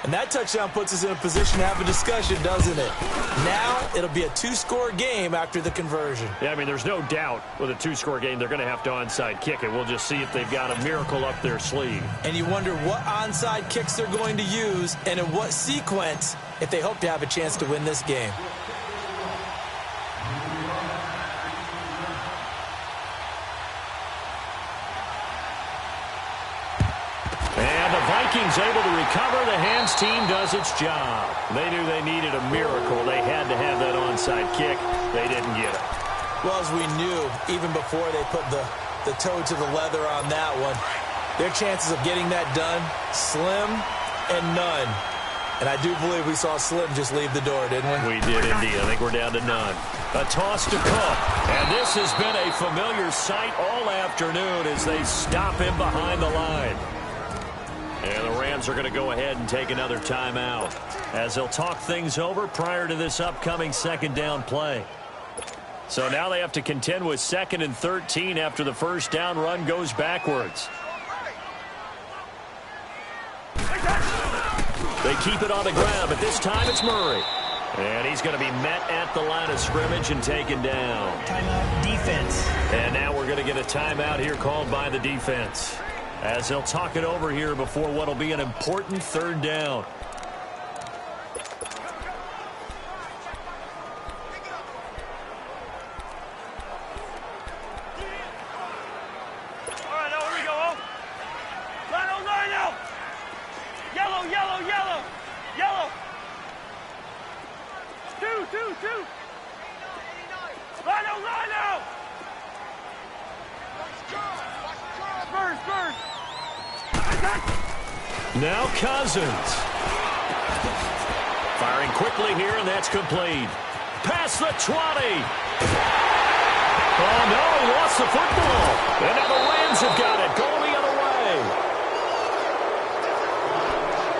And that touchdown puts us in a position to have a discussion, doesn't it? Now it'll be a two-score game after the conversion. Yeah, I mean, there's no doubt with a two-score game they're going to have to onside kick it. We'll just see if they've got a miracle up their sleeve. And you wonder what onside kicks they're going to use and in what sequence if they hope to have a chance to win this game. Vikings able to recover. The hands team does its job. They knew they needed a miracle. They had to have that onside kick. They didn't get it. Well, as we knew, even before they put the toe to the leather on that one, their chances of getting that done, slim and none. And I do believe we saw Slim just leave the door, didn't we? We did indeed. I think we're down to none. A toss to Cook. And this has been a familiar sight all afternoon as they stop him behind the line. And the Rams are going to go ahead and take another timeout as they'll talk things over prior to this upcoming second down play. So now they have to contend with 2nd and 13 after the first down run goes backwards. They keep it on the ground, but this time it's Murray. And he's going to be met at the line of scrimmage and taken down. Timeout defense. And now we're going to get a timeout here called by the defense, as they'll talk it over here before what will be an important third down. All right, now here we go. Lino. Yellow. Yellow. Two. Lino. Spurs. Now Cousins. Firing quickly here, and that's complete. Past the 20. Oh, no, he lost the football. And now the Rams have got it, going the other way.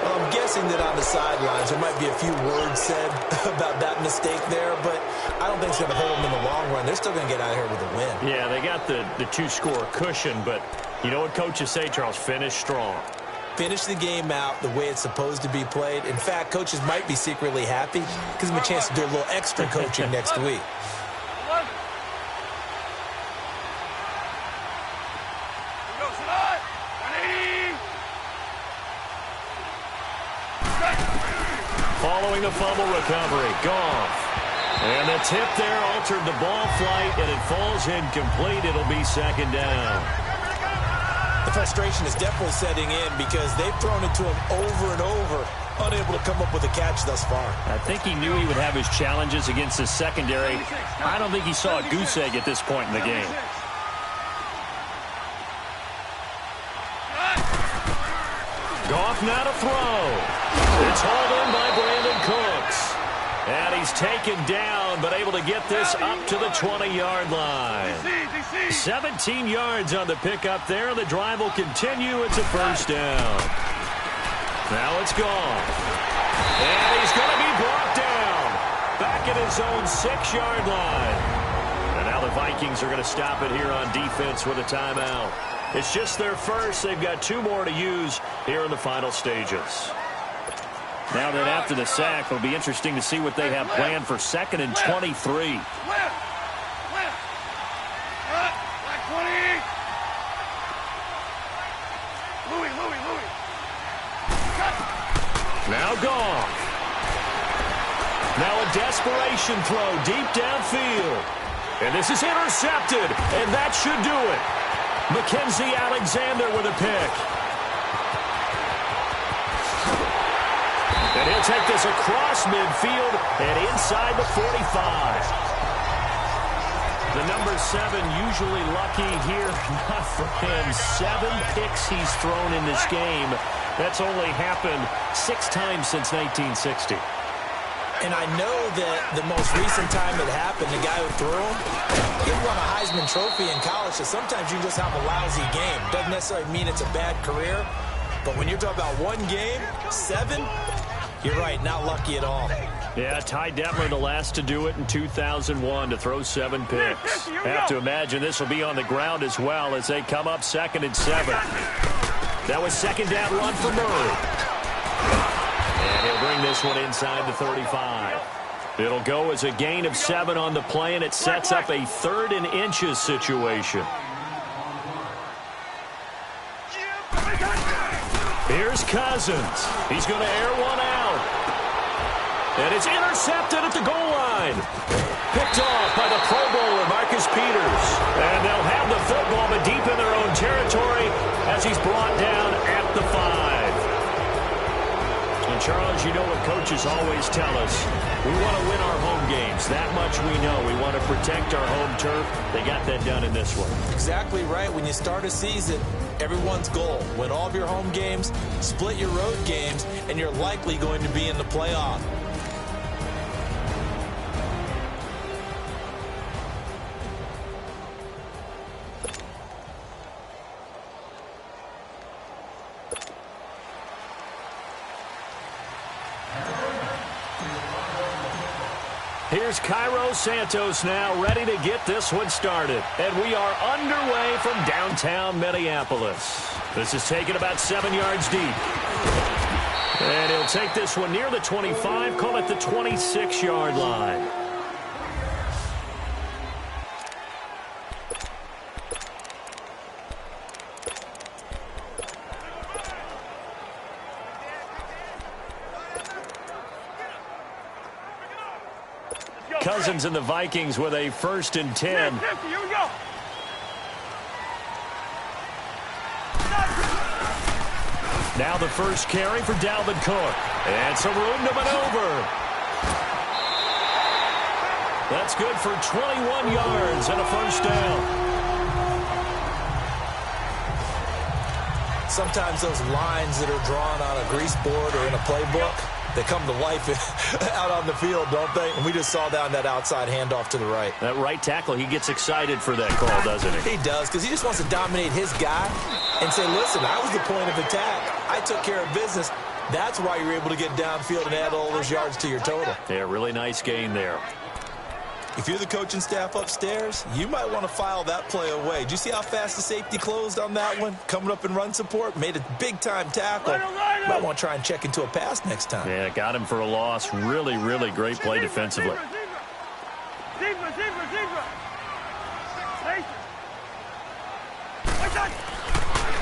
Well, I'm guessing that on the sidelines there might be a few words said about that mistake there, but I don't think it's going to hold them in the long run. They're still going to get out of here with a win. Yeah, they got the two-score cushion, but you know what coaches say, Charles? Finish strong. Finish the game out the way it's supposed to be played. In fact, coaches might be secretly happy. Gives them a chance to do a little extra coaching next week. Following the fumble recovery, Goff. And the tip there altered the ball flight, and it falls incomplete. It'll be second down. The frustration is definitely setting in because they've thrown it to him over and over, unable to come up with a catch thus far. I think he knew he would have his challenges against his secondary. I don't think he saw a goose egg at this point in the game. Goff now to throw. It's hauled in by Brandon Cooks. And he's taken down, but able to get this up to the 20-yard line. 17 yards on the pickup there. The drive will continue. It's a first down. Now it's gone. And he's going to be brought down. Back at his own 6-yard line. And now the Vikings are going to stop it here on defense with a timeout. It's just their first. They've got 2 more to use here in the final stages. Now that after the sack, it'll be interesting to see what they have planned for 2nd and 23. Now Goff. Now a desperation throw deep downfield. And this is intercepted, and that should do it. Mackenzie Alexander with a pick. And he'll take this across midfield and inside the 45. The number 7 usually lucky here. Not for him. 7 picks he's thrown in this game. That's only happened 6 times since 1960. And I know that the most recent time it happened, the guy who threw him, he won a Heisman Trophy in college, so sometimes you just have a lousy game. Doesn't necessarily mean it's a bad career, but when you're talking about one game, 7, you're right, not lucky at all. Yeah, Ty Detmer, the last to do it in 2001, to throw 7 picks. Have to imagine this will be on the ground as well as they come up 2nd and 7. That was 2nd down run for Murray. this one inside the 35. It'll go as a gain of 7 on the play, and it sets up a 3rd and inches situation. Here's Cousins. He's going to air one out. And it's intercepted at the goal line. Picked off by the Pro Bowler, Marcus Peters. And they'll have the football, but deep in their own territory as he's brought down at the 5. And, Charles, you know what coaches always tell us. We want to win our home games. That much we know. We want to protect our home turf. They got that done in this one. Exactly right. When you start a season, everyone's goal, win all of your home games, split your road games, and you're likely going to be in the playoff. Here's Cairo Santos now, ready to get this one started. And we are underway from downtown Minneapolis. This is taken about 7 yards deep. And he'll take this one near the 25, call it the 26-yard line. Cousins and the Vikings with a 1st and 10. Now the first carry for Dalvin Cook. And some room to maneuver. That's good for 21 yards and a 1st down. Sometimes those lines that are drawn on a grease board or in a playbook, they come to life out on the field, don't they? And we just saw down that outside handoff to the right. That right tackle, he gets excited for that call, doesn't he? He does, because he just wants to dominate his guy and say, listen, I was the point of attack. I took care of business. That's why you're able to get downfield and add all those yards to your total. Yeah, really nice gain there. If you're the coaching staff upstairs, you might want to file that play away. Did you see how fast the safety closed on that one? Coming up in run support, made a big-time tackle. Might want to try and check into a pass next time. Yeah, got him for a loss. Really, really great play defensively.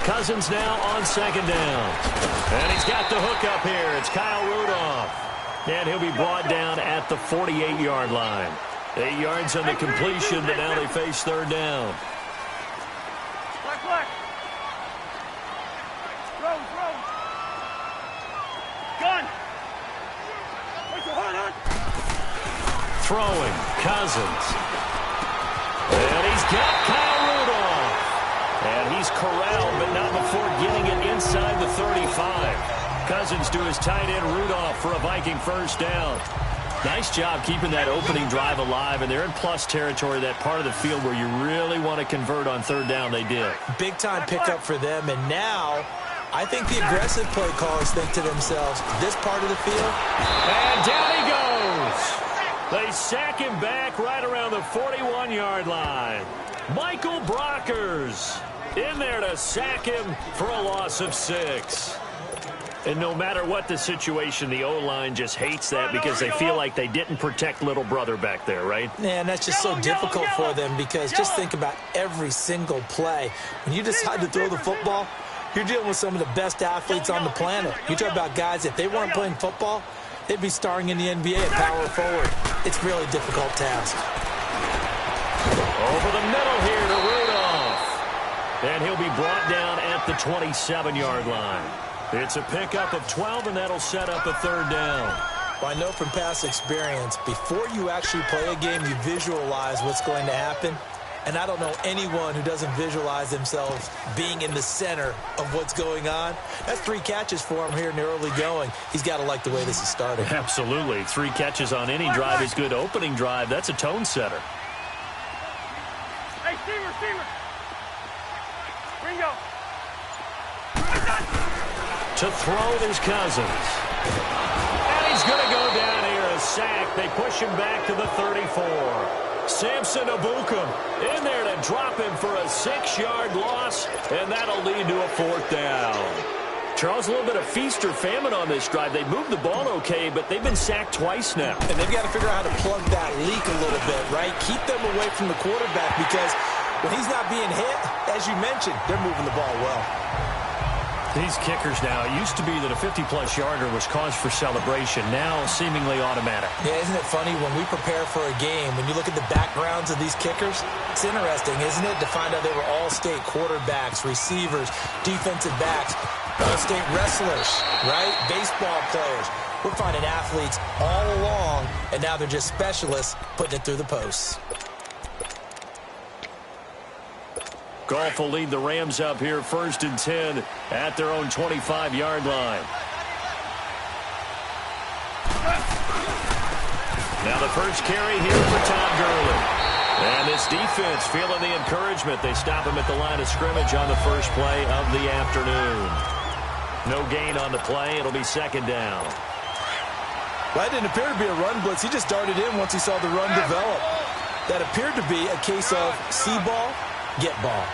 Cousins now on 2nd down. And he's got the hook up here. It's Kyle Rudolph. And he'll be brought down at the 48-yard line. 8 yards on the completion, but now they face 3rd down. Throwing, Cousins. And he's got Kyle Rudolph. And he's corralled, but not before getting it inside the 35. Cousins to his tight end, Rudolph, for a Viking 1st down. Nice job keeping that opening drive alive, and they're in plus territory, that part of the field where you really want to convert on 3rd down. They did. Big-time pickup for them, and now I think the aggressive play callers think to themselves, this part of the field. And down he goes. They sack him back right around the 41-yard line. Michael Brockers in there to sack him for a loss of 6. And no matter what the situation, the O-line just hates that because they feel like they didn't protect little brother back there, right? Yeah, and that's just so difficult for them because just think about every single play. When you decide to throw the football, you're dealing with some of the best athletes on the planet. You talk about guys, if they weren't playing football, they'd be starring in the NBA at power forward. It's a really difficult task. Over the middle here to Rudolph. And he'll be brought down at the 27-yard line. It's a pickup of 12, and that'll set up a 3rd down. Well, I know from past experience, before you actually play a game, you visualize what's going to happen. And I don't know anyone who doesn't visualize themselves being in the center of what's going on. That's 3 catches for him here in the early going. He's got to like the way this is starting. Absolutely. 3 catches on any drive is good. Opening drive, that's a tone setter. Hey, receiver. Ringo. To throw, there's Cousins. And he's going to go down here, a sack. They push him back to the 34. Samson Abukum in there to drop him for a 6-yard loss, and that'll lead to a 4th down. Charles, a little bit of feast or famine on this drive. They moved the ball okay, but they've been sacked twice now. And they've got to figure out how to plug that leak a little bit, right? Keep them away from the quarterback because when he's not being hit, as you mentioned, they're moving the ball well. These kickers now, it used to be that a 50-plus yarder was cause for celebration. Now seemingly automatic. Yeah, isn't it funny when we prepare for a game, when you look at the backgrounds of these kickers, it's interesting, isn't it, to find out they were all-state quarterbacks, receivers, defensive backs, all-state wrestlers, right? Baseball players. We're finding athletes all along, and now they're just specialists putting it through the posts. Goff will lead the Rams up here 1st and 10 at their own 25-yard line. Now the first carry here for Todd Gurley. And this defense feeling the encouragement. They stop him at the line of scrimmage on the first play of the afternoon. No gain on the play. It'll be 2nd down. Well, that didn't appear to be a run blitz. He just darted in once he saw the run develop. That appeared to be a case of see ball, get ball.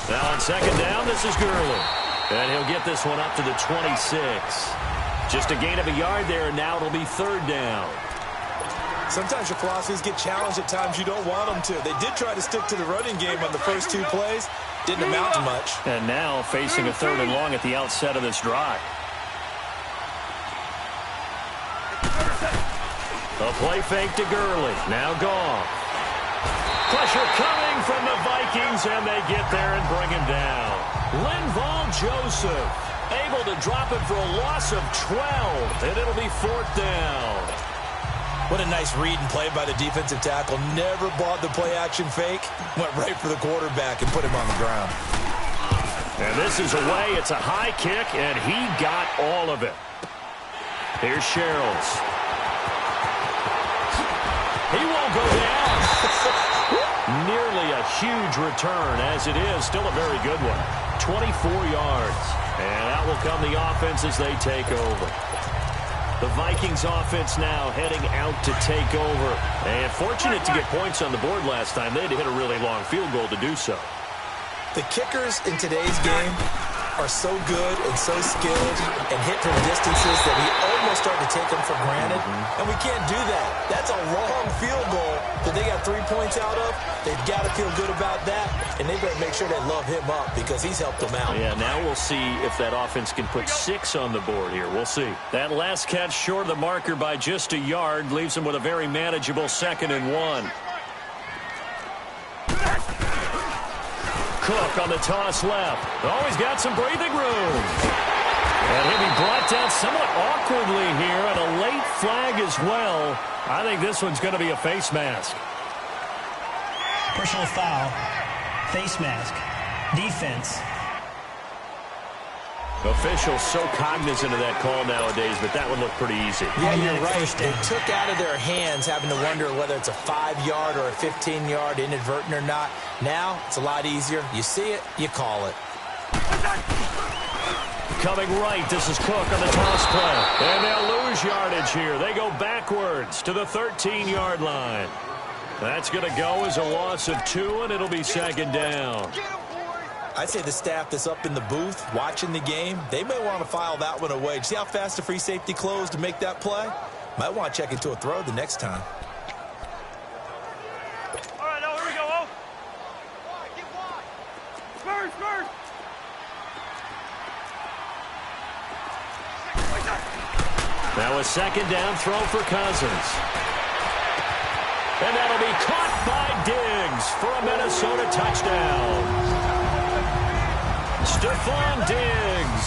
Now on 2nd down, this is Gurley. And he'll get this one up to the 26. Just a gain of a yard there, and now it'll be 3rd down. Sometimes your philosophies get challenged at times you don't want them to. They did try to stick to the running game on the first 2 plays. Didn't amount to much. And now facing a 3rd and long at the outset of this drive. A play fake to Gurley. Now Goff. Pressure coming from the Vikings, and they get there and bring him down. Linval Joseph able to drop it for a loss of 12, and it'll be 4th down. What a nice read and play by the defensive tackle. Never bought the play-action fake. Went right for the quarterback and put him on the ground. And this is away. It's a high kick, and he got all of it. Here's Sherrills. He won't go down. Nearly a huge return, as it is. Still a very good one. 24 yards. And out will come the offense as they take over. The Vikings offense now heading out to take over. And fortunate to get points on the board last time. They had to hit a really long field goal to do so. The kickers in today's game are so good and so skilled and hit from distances that we almost start to take them for granted. And we can't do that. That's a long field goal that they got 3 points out of. They've got to feel good about that, and they better make sure they love him up because he's helped them out. Yeah, now we'll see if that offense can put 6 on the board here. We'll see. That last catch short of the marker by just a yard leaves them with a very manageable 2nd and 1. Cook on the toss left. Oh, he's got some breathing room. And he'll be brought down somewhat awkwardly here, and a late flag as well. I think this one's going to be a face mask. Personal foul, face mask, defense. Officials so cognizant of that call nowadays, but that one looked pretty easy. Yeah, you're right. They took out of their hands having to wonder whether it's a 5-yard or a 15-yard inadvertent or not. Now, it's a lot easier. You see it, you call it. Coming right, this is Cook on the toss play. And they'll lose yardage here. They go backwards to the 13-yard line. That's going to go as a loss of 2, and it'll be 2nd down. I'd say the staff that's up in the booth watching the game, they may want to file that one away. See how fast the free safety closed to make that play? Might want to check into a throw the next time. All right, now here we go. Oh. Get wide. Spurs, Spurs. Now a 2nd down throw for Cousins. And that'll be caught by Diggs for a Minnesota touchdown. Stephon Diggs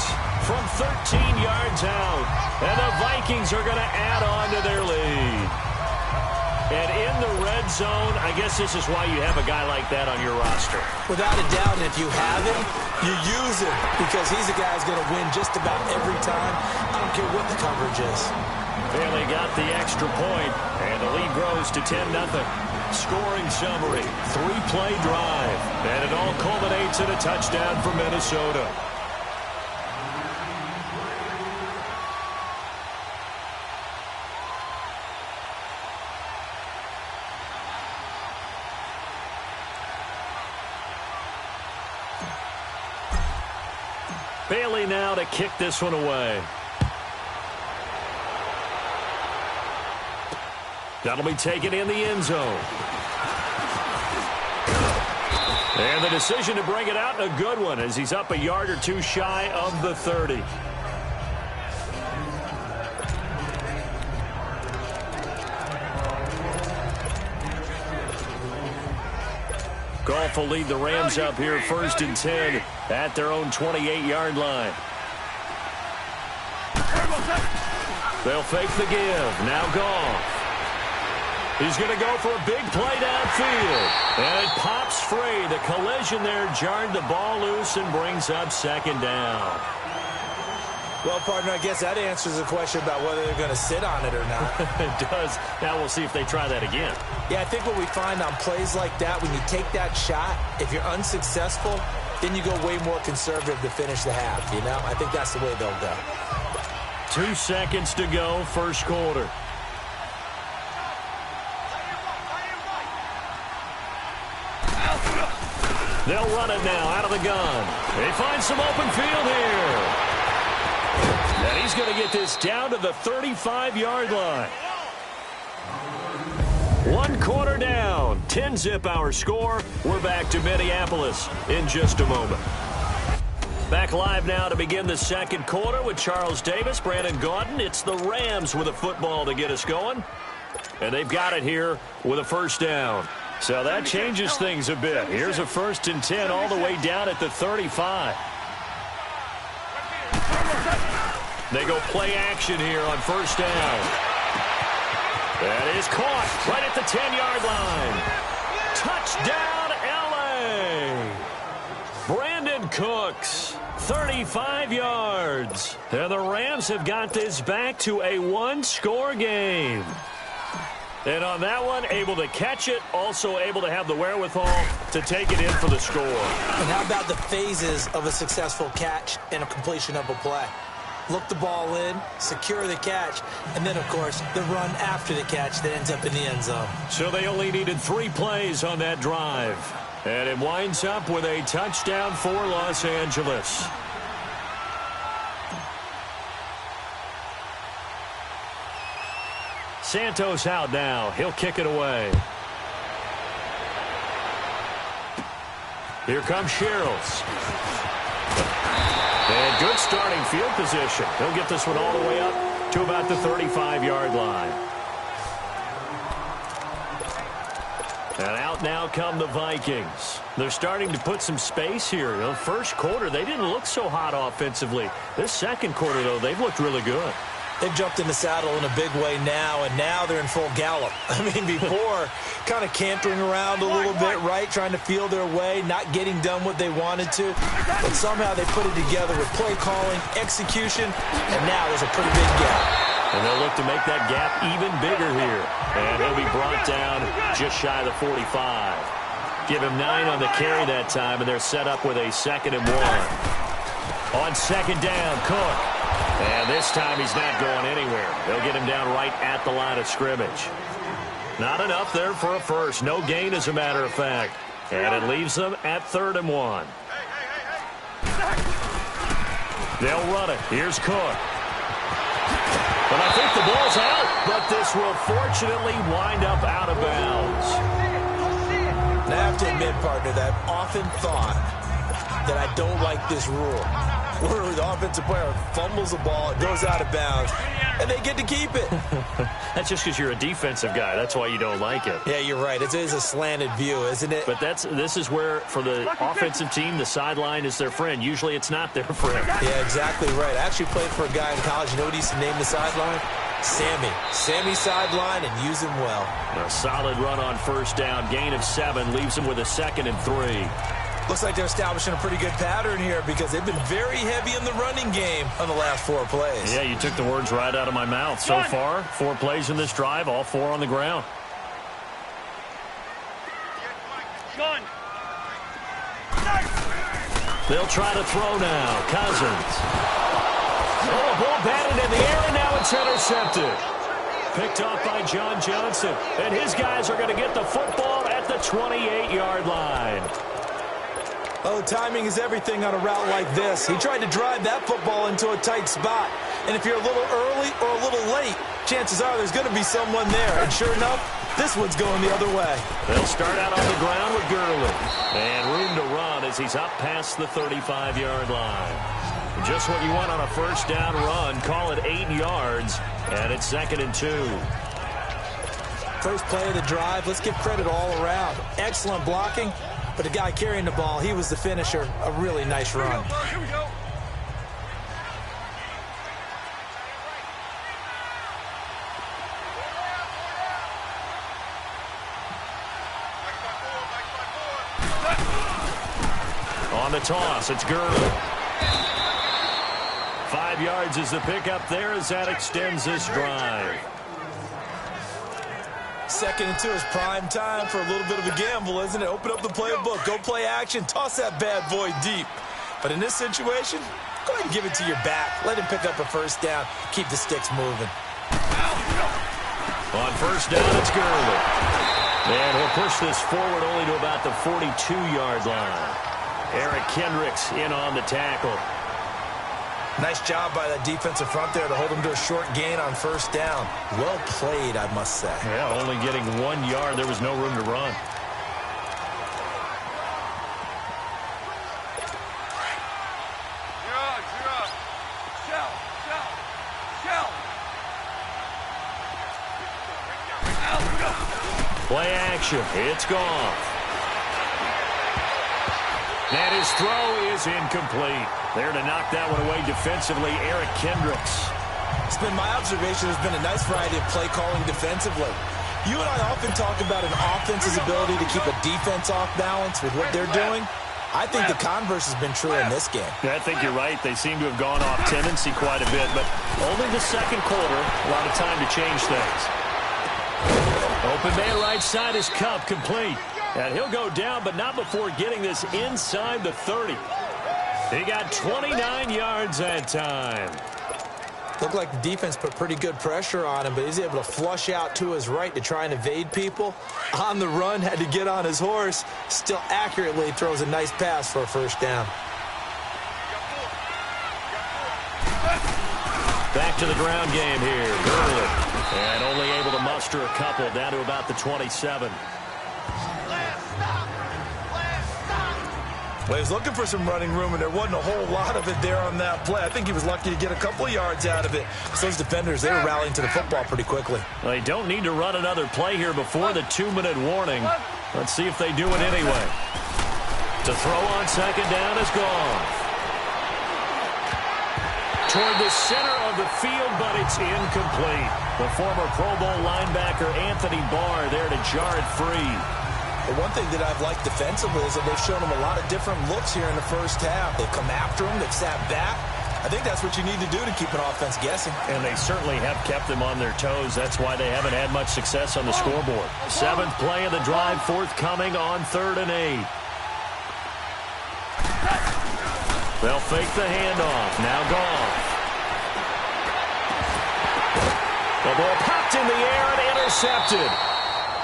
from 13 yards out. And the Vikings are going to add on to their lead. And in the red zone, I guess this is why you have a guy like that on your roster. Without a doubt, and if you have him, you use him because he's a guy who's going to win just about every time. I don't care what the coverage is. Bailey got the extra point, and the lead grows to 10-0. Scoring summary, 3-play drive, and it all culminates in a touchdown for Minnesota. Bailey now to kick this one away. That'll be taken in the end zone. And the decision to bring it out, a good one, as he's up a yard or two shy of the 30. Goff will lead the Rams up here 1st and 10 at their own 28-yard line. They'll fake the give. Now Goff. He's going to go for a big play downfield. And it pops free. The collision there jarred the ball loose and brings up 2nd down. Well, partner, I guess that answers the question about whether they're going to sit on it or not. It does. Now we'll see if they try that again. Yeah, I think what we find on plays like that, when you take that shot, if you're unsuccessful, then you go way more conservative to finish the half, you know? I think that's the way they'll go. 2 seconds to go, 1st quarter. They'll run it now out of the gun. They find some open field here. And he's going to get this down to the 35-yard line. 1 quarter down. 10-zip our score. We're back to Minneapolis in just a moment. Back live now to begin the 2nd quarter with Charles Davis, Brandon Gaudin. It's the Rams with a football to get us going. And they've got it here with a 1st down. So that changes things a bit. Here's a 1st and 10 all the way down at the 35. They go play action here on 1st down. That is caught right at the 10-yard line. Touchdown, L.A. Brandon Cooks, 35 yards. And the Rams have got this back to a 1-score game. And on that one, able to catch it, also able to have the wherewithal to take it in for the score. And how about the phases of a successful catch and a completion of a play? Look the ball in, secure the catch, and then, of course, the run after the catch that ends up in the end zone. So they only needed 3 plays on that drive. And it winds up with a touchdown for Los Angeles. Santos out now. He'll kick it away. Here comes Sherrills. And good starting field position. He'll get this one all the way up to about the 35-yard line. And out now come the Vikings. They're starting to put some space here. The 1st quarter, they didn't look so hot offensively. This 2nd quarter, though, they've looked really good. They've jumped in the saddle in a big way now, and now they're in full gallop. I mean, before, kind of cantering around a little bit, right, trying to feel their way, not getting done what they wanted to. But somehow they put it together with play calling, execution, and now there's a pretty big gap. And they'll look to make that gap even bigger here. And he'll be brought down just shy of the 45. Give him 9 on the carry that time, and they're set up with a 2nd and 1. On 2nd down, Cook. And this time he's not going anywhere. They'll get him down right at the line of scrimmage. Not enough there for a first. No gain, as a matter of fact. And it leaves them at 3rd and 1. They'll run it. Here's Cook. But I think the ball's out. But this will fortunately wind up out of bounds. And I have to admit, partner, that I've often thought that I don't like this rule, where the offensive player fumbles the ball, it goes out of bounds, and they get to keep it. That's just because you're a defensive guy. That's why you don't like it. Yeah, you're right. It is a slanted view, isn't it? But this is where, for the offensive team, the sideline is their friend. Usually it's not their friend. Yeah, exactly right. I actually played for a guy in college. You know what he used to name the sideline? Sammy. Sammy sideline, and use him well. A solid run on 1st down. Gain of 7 leaves him with a 2nd and 3. Looks like they're establishing a pretty good pattern here because they've been very heavy in the running game on the last 4 plays. Yeah, you took the words right out of my mouth. So far, 4 plays in this drive, all 4 on the ground. They'll try to throw now. Cousins. Oh, ball batted in the air, and now it's intercepted. Picked off by John Johnson. And his guys are going to get the football at the 28-yard line. Oh, timing is everything on a route like this. He tried to drive that football into a tight spot. And if you're a little early or a little late, chances are there's going to be someone there. And sure enough, this one's going the other way. They'll start out on the ground with Gurley. And room to run as he's up past the 35-yard line. Just what you want on a first down run. Call it 8 yards. And it's 2nd and 2. First play of the drive. Let's give credit all around. Excellent blocking. But the guy carrying the ball, he was the finisher. A really nice run. Here we go. On the toss, it's Gurley. 5 yards is the pickup there as that extends this drive. 2nd and 2 is prime time for a little bit of a gamble, isn't it? Open up the playbook, go play action, toss that bad boy deep. But in this situation, go ahead and give it to your back. Let him pick up a first down, keep the sticks moving. On first down, it's Gurley. And he'll push this forward only to about the 42-yard line. Eric Kendricks in on the tackle. Nice job by that defensive front there to hold him to a short gain on first down. Well played, I must say. Yeah, only getting 1 yard. There was no room to run. You're up. Shell. Play action. It's gone. And his throw is incomplete. There to knock that one away defensively, Eric Kendricks. It's been my observation there's been a nice variety of play calling defensively. You and I often talk about an offense's ability to keep a defense off balance with what they're doing. I think the converse has been true in this game. Yeah, I think you're right. They seem to have gone off tendency quite a bit, but only the second quarter, a lot of time to change things. Open man right side is Cup, complete. And he'll go down, but not before getting this inside the 30. He got 29 yards that time. Looked like the defense put pretty good pressure on him, but he's able to flush out to his right to try and evade people. On the run, had to get on his horse. Still accurately throws a nice pass for a first down. Back to the ground game here. Gurley. And only able to muster a couple down to about the 27. Well, he was looking for some running room, and there wasn't a whole lot of it there on that play. I think he was lucky to get a couple of yards out of it. So those defenders, they were rallying to the football pretty quickly. They don't need to run another play here before the 2-minute warning. Let's see if they do it anyway. To throw on second down is gone. Toward the center of the field, but it's incomplete. The former Pro Bowl linebacker Anthony Barr there to jar it free. The one thing that I've liked defensively is that they've shown him a lot of different looks here in the first half. They've come after him. They've sat back. I think that's what you need to do to keep an offense guessing. And they certainly have kept them on their toes. That's why they haven't had much success on the scoreboard. 7th play of the drive forthcoming on 3rd and 8. They'll fake the handoff. Now gone. The ball popped in the air and intercepted.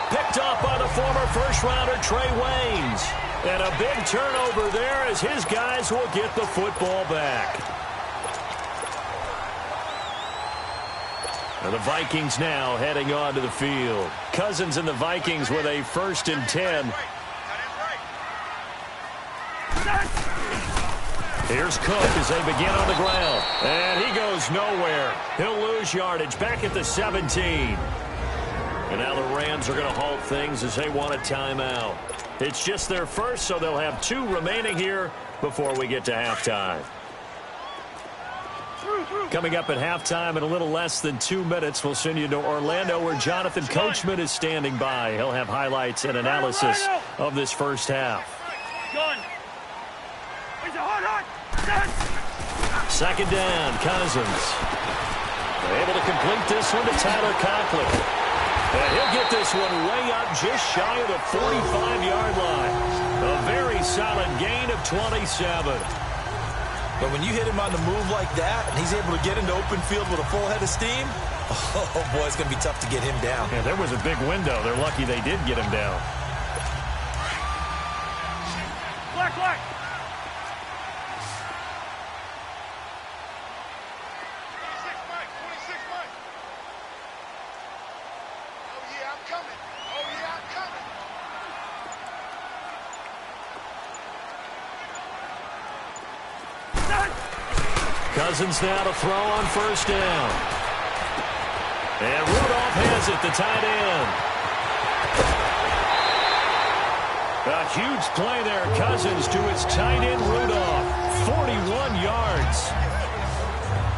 Picked off by the former first-rounder Trey Waynes. And a big turnover there as his guys will get the football back. And the Vikings now heading onto the field. Cousins and the Vikings with a 1st and 10. Here's Cook as they begin on the ground. And he goes nowhere. He'll lose yardage back at the 17. And now the Rams are going to halt things as they want a timeout. It's just their first, so they'll have 2 remaining here before we get to halftime. Coming up at halftime in a little less than 2 minutes, we'll send you to Orlando where Jonathan Coachman is standing by. He'll have highlights and analysis of this first half. Second down, Cousins. They're able to complete this one to Tyler Conklin. And he'll get this one way up just shy of the 45-yard line. A very solid gain of 27. But when you hit him on the move like that, and he's able to get into open field with a full head of steam, oh, boy, it's going to be tough to get him down. Yeah, there was a big window. They're lucky they did get him down. Black. Cousins now to throw on first down. And Rudolph has it, the tight end. A huge play there, Cousins to his tight end, Rudolph. 41 yards.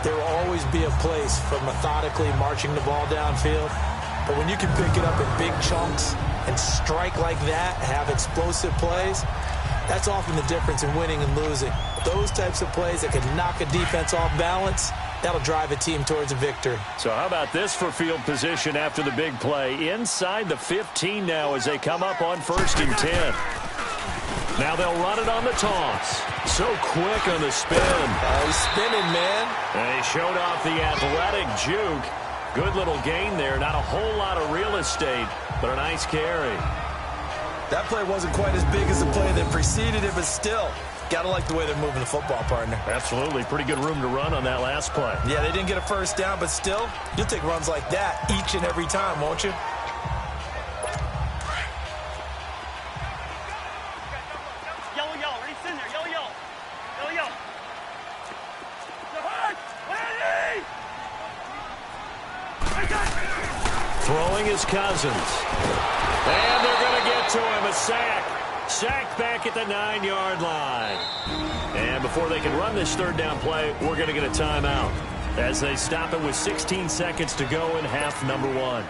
There will always be a place for methodically marching the ball downfield. But when you can pick it up in big chunks and strike like that, have explosive plays, that's often the difference in winning and losing. Those types of plays that can knock a defense off balance, that'll drive a team towards a victory. So how about this for field position after the big play? Inside the 15 now as they come up on 1st and 10. Now they'll run it on the toss. So quick on the spin. He's spinning, man. And he showed off the athletic juke. Good little gain there. Not a whole lot of real estate, but a nice carry. That play wasn't quite as big as the play that preceded it, but still, got to like the way they're moving the football, partner. Absolutely. Pretty good room to run on that last play. Yeah, they didn't get a first down, but still, you'll take runs like that each and every time, won't you? Yellow, yellow. Ready, send there. Yellow, yellow. Yellow, yellow. Throwing is Cousins. And they're going to get to him. A sack. Sacked back at the 9-yard line. And before they can run this 3rd down play, we're going to get a timeout as they stop it with 16 seconds to go in half number 1.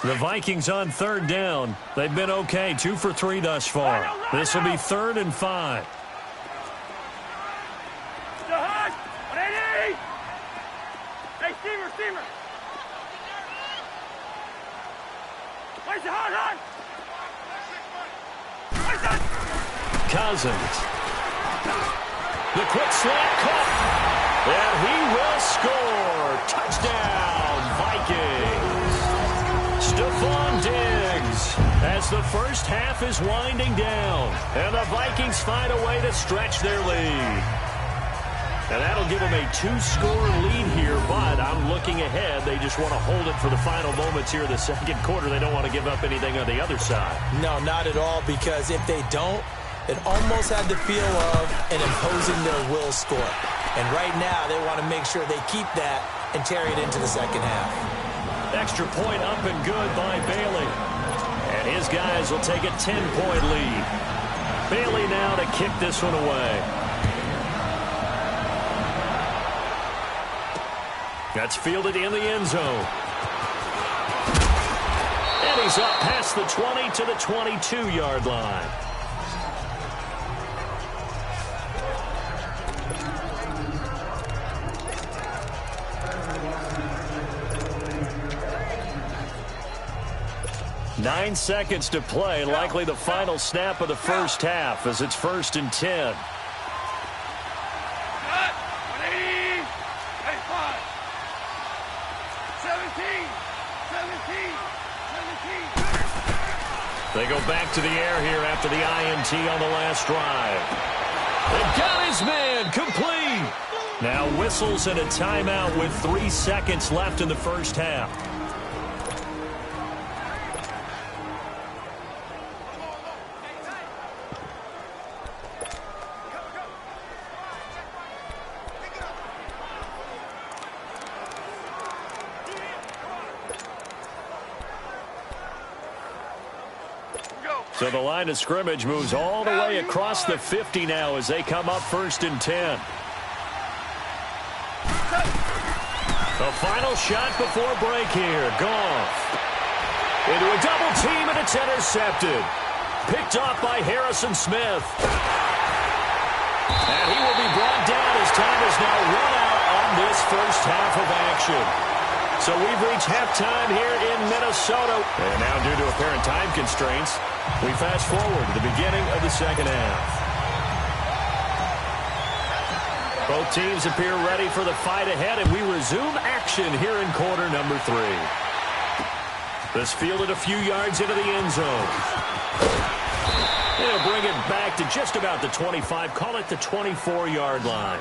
The Vikings on 3rd down. They've been okay, 2 for 3 thus far. This will be 3rd and 5. Hey, Steamer. Where's the hard? Cousins. The quick slant caught. And he will score. Touchdown, Vikings. Stephon Diggs as the first half is winding down. And the Vikings find a way to stretch their lead. And that'll give them a 2-score lead here, but I'm looking ahead. They just want to hold it for the final moments here in the 2nd quarter. They don't want to give up anything on the other side. No, not at all, because if they don't, it almost had the feel of an imposing their will score. And right now, they want to make sure they keep that and carry it into the 2nd half. Extra point up and good by Bailey. And his guys will take a 10-point lead. Bailey now to kick this one away. That's fielded in the end zone. And he's up past the 20 to the 22-yard line. Nine seconds to play, likely the final snap of the first half as it's 1st and 10. They go back to the air here after the INT on the last drive. They've got his man complete. Now whistles and a timeout with 3 seconds left in the first half. So the line of scrimmage moves all the way across the 50 now as they come up 1st and 10. The final shot before break here. Goff. Into a double team, and it's intercepted. Picked off by Harrison Smith. And he will be brought down as time is now run out on this first half of action. So we've reached halftime here in Minnesota. And now due to apparent time constraints, we fast forward to the beginning of the 2nd half. Both teams appear ready for the fight ahead, and we resume action here in quarter number 3. This fielded a few yards into the end zone. They'll bring it back to just about the 25, call it the 24-yard line.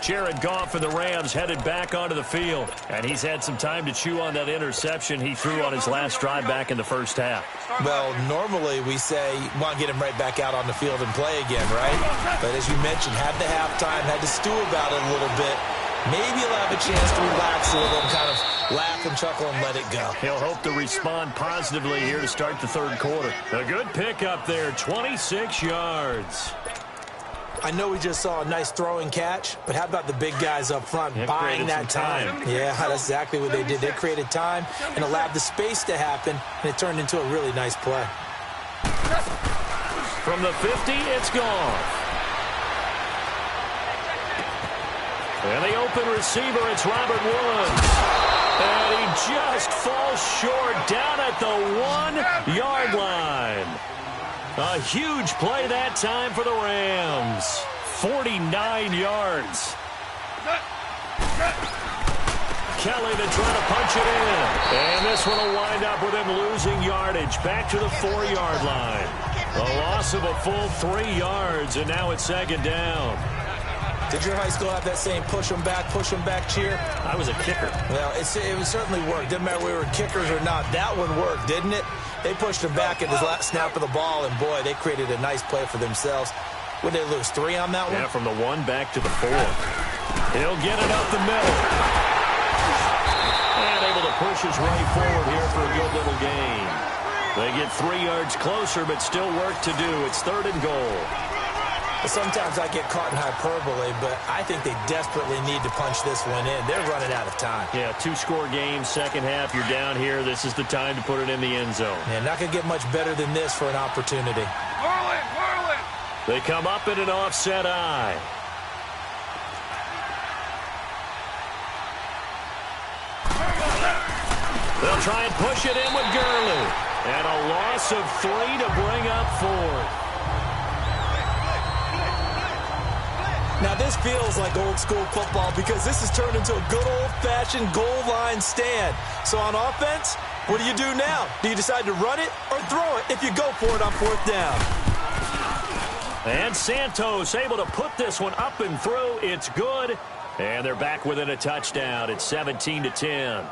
Jared Goff and the Rams headed back onto the field. And he's had some time to chew on that interception he threw on his last drive back in the first half. Well, normally we say you want to get him right back out on the field and play again, right? But as you mentioned, had the halftime, had to stew about it a little bit. Maybe he'll have a chance to relax a little and kind of laugh and chuckle and let it go. He'll hope to respond positively here to start the third quarter. A good pickup there, 26 yards. I know we just saw a nice throwing catch, but how about the big guys up front buying that time? Yeah, that's exactly what they did. They created time and allowed the space to happen, and it turned into a really nice play. From the 50, it's gone. And the open receiver, it's Robert Woods. And he just falls short down at the 1-yard line. A huge play that time for the Rams. 49 yards. Kelly to try to punch it in. And this one will wind up with him losing yardage back to the 4-yard line. A loss of a full 3 yards, and now it's second down. Did your high school have that same push them back cheer? I was a kicker. Well, it certainly worked. Didn't matter if we were kickers or not. That one worked, didn't it? They pushed him back at his last snap of the ball, and, boy, they created a nice play for themselves. Would they lose 3 on that one? Yeah, from the 1 back to the 4. He'll get it up the middle. And able to push his way forward here for a good little gain. They get 3 yards closer, but still work to do. It's 3rd and goal. Sometimes I get caught in hyperbole, but I think they desperately need to punch this one in. They're running out of time. Yeah, 2-score game, second half. You're down here. This is the time to put it in the end zone. Yeah, not going to get much better than this for an opportunity. Whirling. They come up in an offset eye. They'll try and push it in with Gurley. And a loss of 3 to bring up 4. Now, this feels like old-school football because this has turned into a good old-fashioned goal line stand. So on offense, what do you do now? Do you decide to run it or throw it if you go for it on 4th down? And Santos able to put this one up and through. It's good. And they're back within a touchdown. It's 17-10.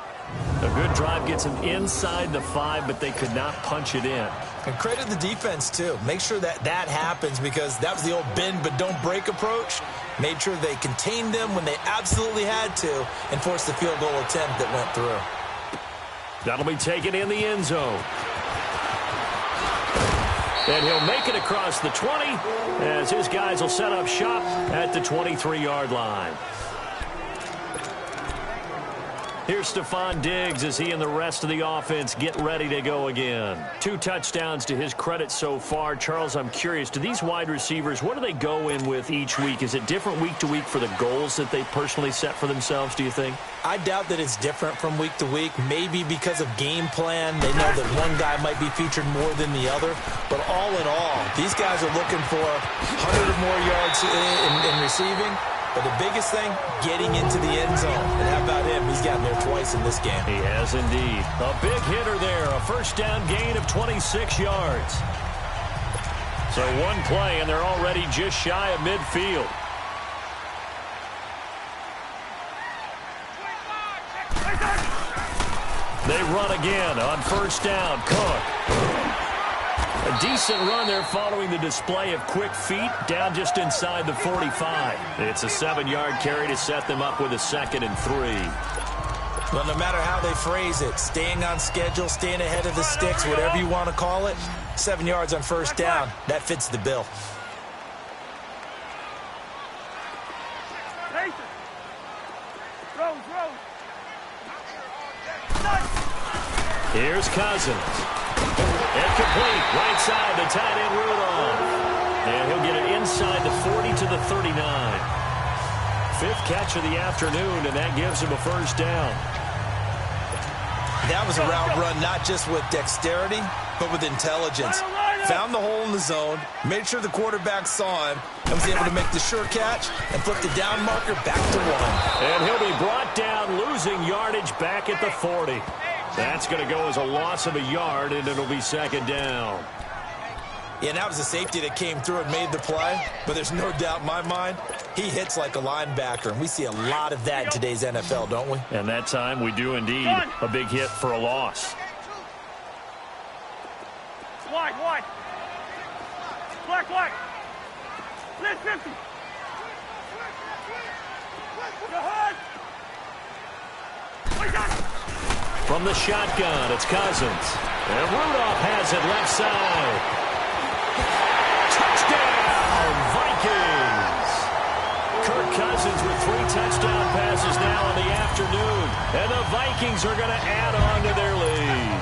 A good drive gets them inside the 5, but they could not punch it in. And credit the defense, too. Make sure that happens because that was the old bend but don't break approach. Made sure they contained them when they absolutely had to and forced the field goal attempt that went through. That'll be taken in the end zone. And he'll make it across the 20 as his guys will set up shop at the 23-yard line. Here's Stephon Diggs as he and the rest of the offense get ready to go again. 2 touchdowns to his credit so far. Charles, I'm curious, do these wide receivers, what do they go in with each week? Is it different week to week for the goals that they personally set for themselves, do you think? I doubt that it's different from week to week. Maybe because of game plan, they know that one guy might be featured more than the other. But all in all, these guys are looking for 100 or more yards in receiving. But the biggest thing, getting into the end zone. And how about him? He's gotten there twice in this game. He has indeed. A big hitter there. A first down gain of 26 yards. So 1 play, and they're already just shy of midfield. They run again on first down. Cook. A decent run there following the display of quick feet down just inside the 45. It's a 7-yard carry to set them up with a 2nd and 3. Well, no matter how they phrase it, staying on schedule, staying ahead of the sticks, whatever you want to call it, 7 yards on first down, that fits the bill. Here's Cousins. Incomplete. Right side, the tight end Rudolph. And he'll get it inside the 40 to the 39. 5th catch of the afternoon, and that gives him a first down. That was a route run not just with dexterity, but with intelligence. Found the hole in the zone, made sure the quarterback saw him, and was able to make the sure catch and flip the down marker back to 1. And he'll be brought down, losing yardage back at the 40. That's going to go as a loss of a yard, and it'll be 2nd down. Yeah, and that was a safety that came through and made the play. But there's no doubt in my mind, he hits like a linebacker. And we see a lot of that in today's NFL, don't we? And that time we do indeed. A big hit for a loss. Wide. Black. Split 50. Go ahead. From the shotgun, it's Cousins. And Rudolph has it left side. Touchdown, Vikings! Kirk Cousins with 3 touchdown passes now in the afternoon. And the Vikings are going to add on to their lead.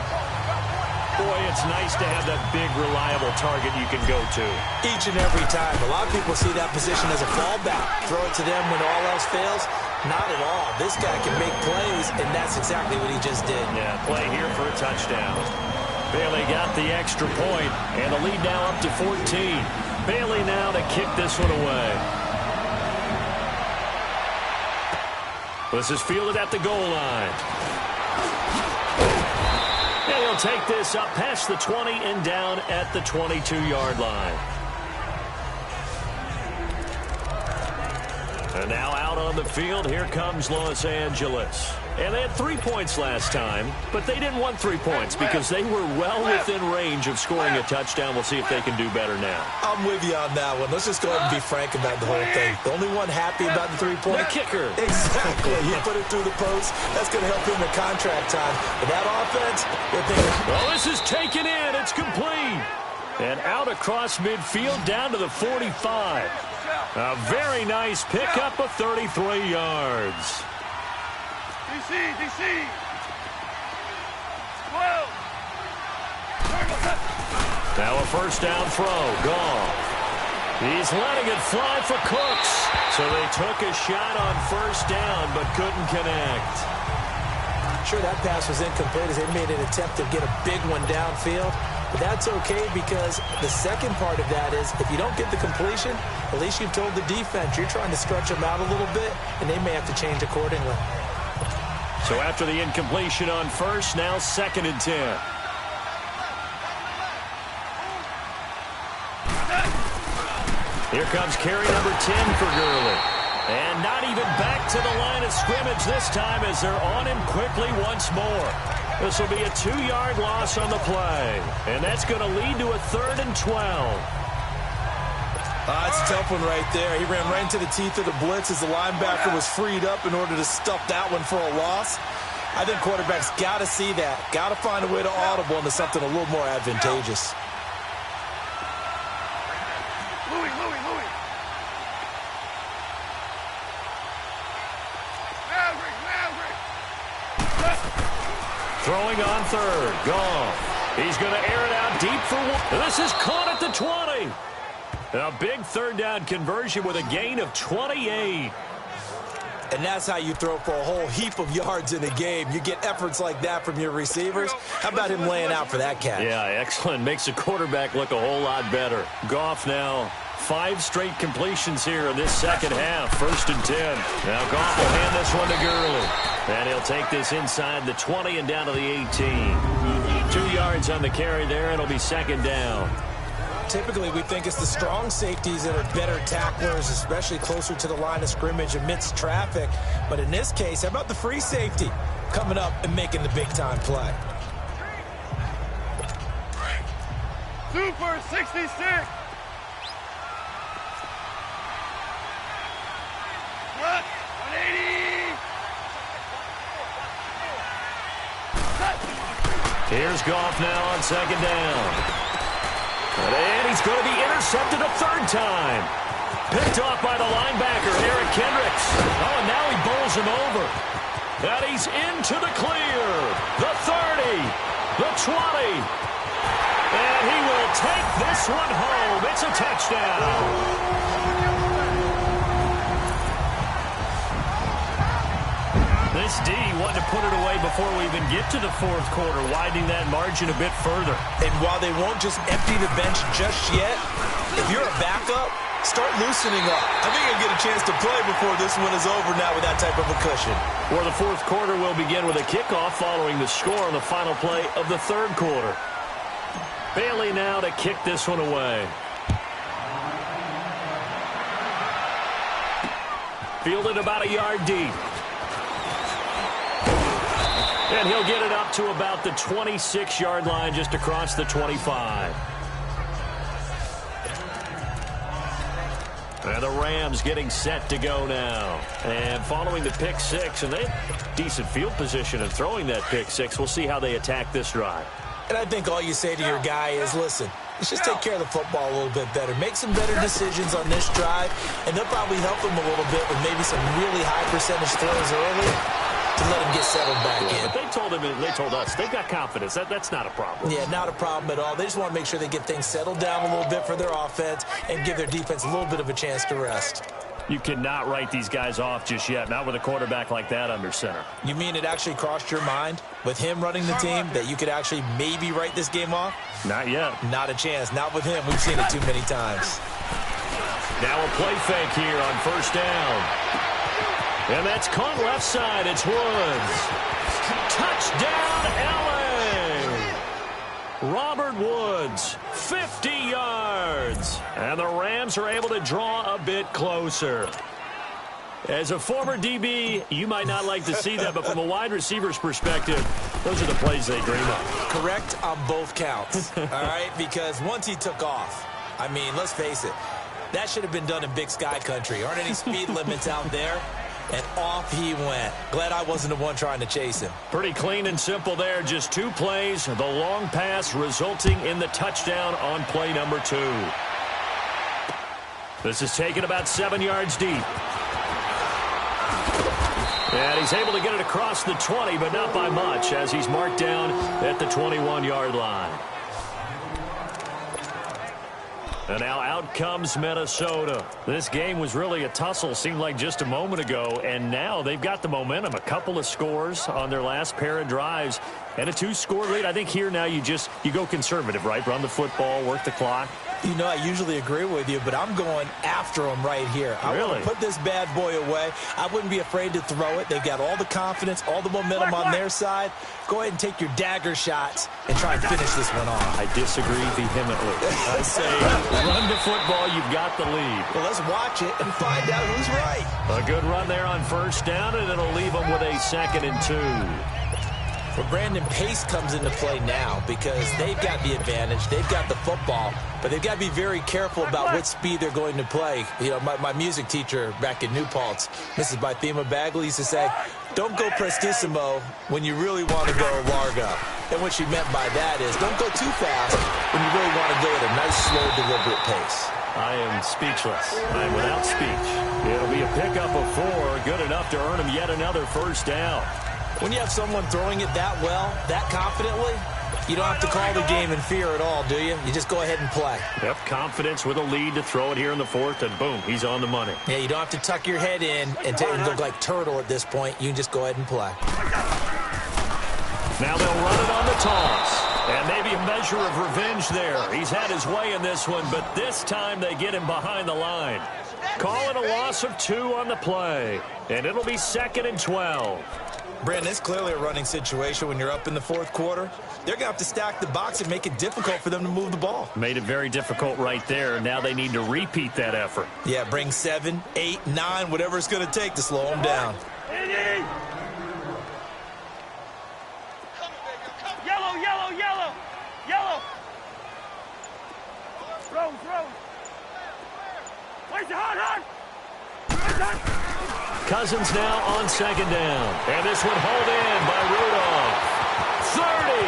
Boy, it's nice to have that big, reliable target you can go to. Each and every time. A lot of people see that position as a fallback. Throw it to them when all else fails. Not at all. This guy can make plays, and that's exactly what he just did. Yeah, play here for a touchdown. Bailey got the extra point, and the lead now up to 14. Bailey now to kick this one away. This is fielded at the goal line. And he'll take this up past the 20 and down at the 22-yard line. And now out on the field, here comes Los Angeles. And they had 3 points last time, but they didn't want 3 points because they were well within range of scoring a touchdown. We'll see if they can do better now. I'm with you on that one. Let's just go ahead and be frank about the whole thing. The only one happy about the 3-point? The kicker. Exactly. You put it through the post. That's going to help him in contract time. But that offense, they're thinking, well, this is taken in. It's complete. And out across midfield down to the 45. A very nice pickup of 33 yards. DC. 12. Now a first down throw. Gone. He's letting it fly for Cooks. So they took a shot on first down but couldn't connect. Sure, that pass was incomplete as they made an attempt to get a big one downfield. But that's okay because the second part of that is if you don't get the completion, at least you've told the defense you're trying to stretch them out a little bit, and they may have to change accordingly. So after the incompletion on first, now 2nd and 10. Here comes carry number 10 for Gurley. And not even back to the line of scrimmage this time as they're on him quickly once more. This will be a 2-yard loss on the play. And that's going to lead to a 3rd and 12. It's a tough one right there. He ran right into the teeth of the blitz as the linebacker was freed up in order to stuff that one for a loss. I think quarterbacks got to see that. Got to find a way to audible into something a little more advantageous. Louis. Maverick. Throwing on 3rd. Gone. He's going to air it out deep for one. This is caught at the 20. A big 3rd down conversion with a gain of 28. And that's how you throw for a whole heap of yards in a game. You get efforts like that from your receivers. How about him laying out for that catch? Yeah, excellent. Makes the quarterback look a whole lot better. Goff now 5 straight completions here in this second half. 1st and 10. Now Goff will hand this one to Gurley. And he'll take this inside the 20 and down to the 18. 2 yards on the carry there. It'll be 2nd down. Typically, we think it's the strong safeties that are better tacklers, especially closer to the line of scrimmage amidst traffic. But in this case, how about the free safety coming up and making the big-time play? Super 66. What? 180. Here's Goff now on 2nd down. And he's going to be intercepted a 3rd time. Picked off by the linebacker, Eric Kendricks. Oh, and now he bowls him over. And he's into the clear. The 30. The 20. And he will take this one home. It's a touchdown. This D wanted to put it away before we even get to the 4th quarter, widening that margin a bit further. And while they won't just empty the bench just yet, if you're a backup, start loosening up. I think you'll get a chance to play before this one is over now with that type of a cushion. Well, the 4th quarter will begin with a kickoff following the score on the final play of the 3rd quarter. Bailey now to kick this one away. Fielded about a yard deep. And he'll get it up to about the 26-yard line, just across the 25. And the Rams getting set to go now. And following the pick six, and they have decent field position of throwing that pick six. We'll see how they attack this drive. And I think all you say to your guy is, listen, let's just take care of the football a little bit better. Make some better decisions on this drive, and they'll probably help him a little bit with maybe some really high percentage throws early to let him get settled back in. But they told us they've got confidence. That's not a problem. Yeah, not a problem at all. They just want to make sure they get things settled down a little bit for their offense and give their defense a little bit of a chance to rest. You cannot write these guys off just yet, not with a quarterback like that under center. You mean it actually crossed your mind with him running the team that you could actually maybe write this game off? Not yet. Not a chance. Not with him. We've seen it too many times. Now a play fake here on first down. And that's caught left side. It's Woods. Touchdown, L.A. Robert Woods, 50 yards. And the Rams are able to draw a bit closer. As a former DB, you might not like to see that, but from a wide receiver's perspective, those are the plays they dream of. Correct on both counts, all right? Because once he took off, I mean, let's face it, that should have been done in Big Sky Country. Aren't any speed limits out there? And off he went. Glad I wasn't the one trying to chase him. Pretty clean and simple there. Just two plays. The long pass resulting in the touchdown on play number 2. This is taken about 7 yards deep. And he's able to get it across the 20, but not by much, as he's marked down at the 21-yard line. And now out comes Minnesota. This game was really a tussle, seemed like just a moment ago, and now they've got the momentum. A couple of scores on their last pair of drives and a 2-score lead. I think here now you go conservative, right? Run the football, work the clock. You know, I usually agree with you, but I'm going after him right here. I want to put this bad boy away. I wouldn't be afraid to throw it. They've got all the confidence, all the momentum on their side. Go ahead and take your dagger shots and try and finish this one off. I disagree vehemently. I say run the football, you've got the lead. Well, let's watch it and find out who's right. A good run there on first down, and it'll leave them with a 2nd and 2. Well, Brandon, pace comes into play now because they've got the advantage. They've got the football, but they've got to be very careful about what speed they're going to play. You know, my music teacher back in New Paltz, Mrs. Bythema Bagley, used to say, don't go prestissimo when you really want to go largo. And what she meant by that is don't go too fast when you really want to go at a nice, slow, deliberate pace. I am speechless. I am without speech. It'll be a pickup of 4, good enough to earn him yet another first down. When you have someone throwing it that well, that confidently, you don't have to call the game in fear at all, do you? You just go ahead and play. Yep, confidence with a lead to throw it here in the 4th, and boom, he's on the money. Yeah, you don't have to tuck your head in and look like turtle at this point. You can just go ahead and play. Now they'll run it on the toss. And maybe a measure of revenge there. He's had his way in this one, but this time they get him behind the line. Call it a loss of 2 on the play, and it'll be 2nd and 12. Brandon, it's clearly a running situation when you're up in the 4th quarter. They're going to have to stack the box and make it difficult for them to move the ball. Made it very difficult right there. Now they need to repeat that effort. Yeah, bring 7, 8, 9, whatever it's going to take to slow them down. Yellow, yellow, yellow, yellow. Rose. Where's the hot? Cousins now on 2nd down. And this one hauled in by Rudolph. 30,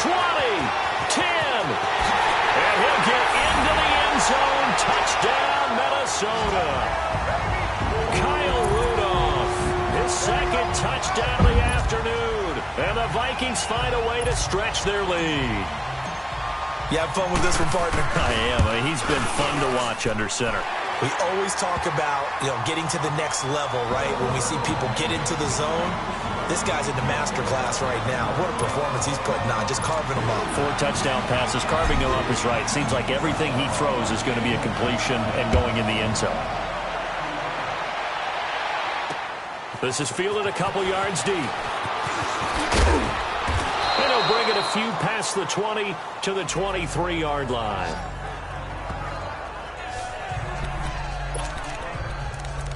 20, 10. And he'll get into the end zone. Touchdown, Minnesota. Kyle Rudolph, his 2nd touchdown of the afternoon. And the Vikings find a way to stretch their lead. You have fun with this one, partner? I am. He's been fun to watch under center. We always talk about, getting to the next level, right? When we see people get into the zone, this guy's in the master class right now. What a performance he's putting on, just carving them up. 4 touchdown passes. Carving them up is right. Seems like everything he throws is going to be a completion and going in the end zone. This is fielded a couple yards deep. And he'll bring it a a few past the 20 to the 23-yard line.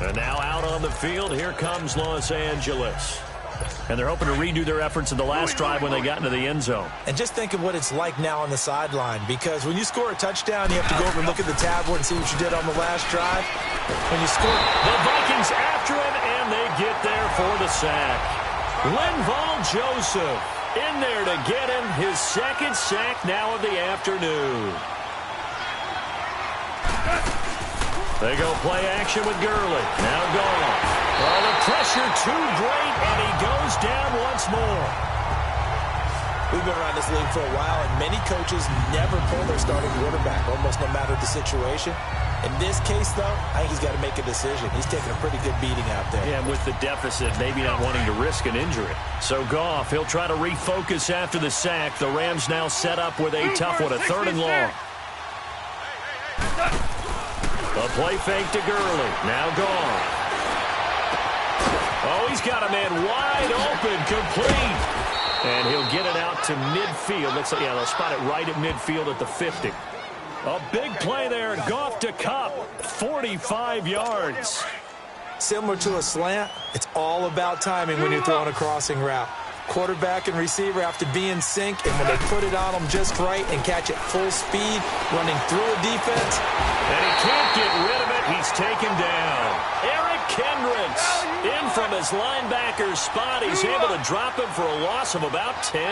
And now out on the field, here comes Los Angeles. And they're hoping to redo their efforts in the last drive when they got into the end zone. And just think of what it's like now on the sideline, because when you score a touchdown, you have to go over and look at the tablet and see what you did on the last drive. When you score, the Vikings after him, and they get there for the sack. Linval Joseph in there to get him his second sack now of the afternoon. They go play action with Gurley. Now gone. Oh, the pressure too great, and he goes down once more. We've been around this league for a while, and many coaches never pull their starting quarterback, almost no matter the situation. In this case, though, I think he's got to make a decision. He's taking a pretty good beating out there. Yeah, and with the deficit, maybe not wanting to risk an injury. So Goff, he'll try to refocus after the sack. The Rams now set up with a tough one, a 3rd and long. The play fake to Gurley. Now gone. Oh, he's got a man wide open, complete. And he'll get it out to midfield. Looks like, yeah, they'll spot it right at midfield at the 50. A big play there. Goff to Kupp, 45 yards. Similar to a slant, it's all about timing when you're throwing a crossing route. Quarterback and receiver have to be in sync, and when they put it on them just right and catch it full speed, running through a defense. And he can't get rid of it. He's taken down. Eric Kendricks in from his linebacker spot. He's able to drop him for a loss of about 10.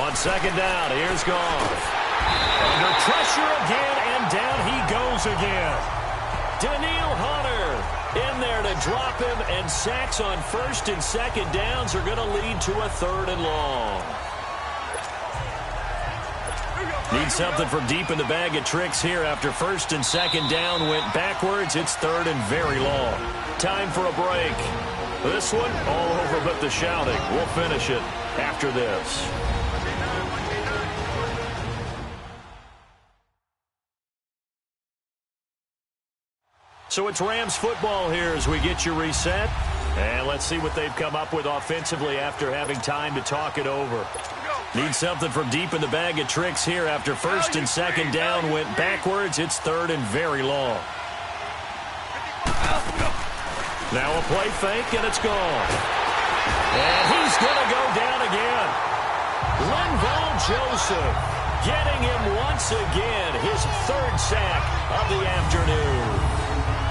On 2nd down, here's Goff. Under pressure again, and down he goes again. Daniil Hunter in there to drop him, and sacks on 1st and 2nd downs are going to lead to a 3rd and long. Need something from deep in the bag of tricks here after 1st and 2nd down went backwards. It's 3rd and very long. Time for a break. This one all over but the shouting. We'll finish it after this. So it's Rams football here as we get you reset. And let's see what they've come up with offensively after having time to talk it over. Need something from deep in the bag of tricks here after 1st and 2nd down went backwards. It's 3rd and very long. Now a play fake, and it's gone. And he's going to go down again. Linval Joseph getting him once again, his 3rd sack of the afternoon.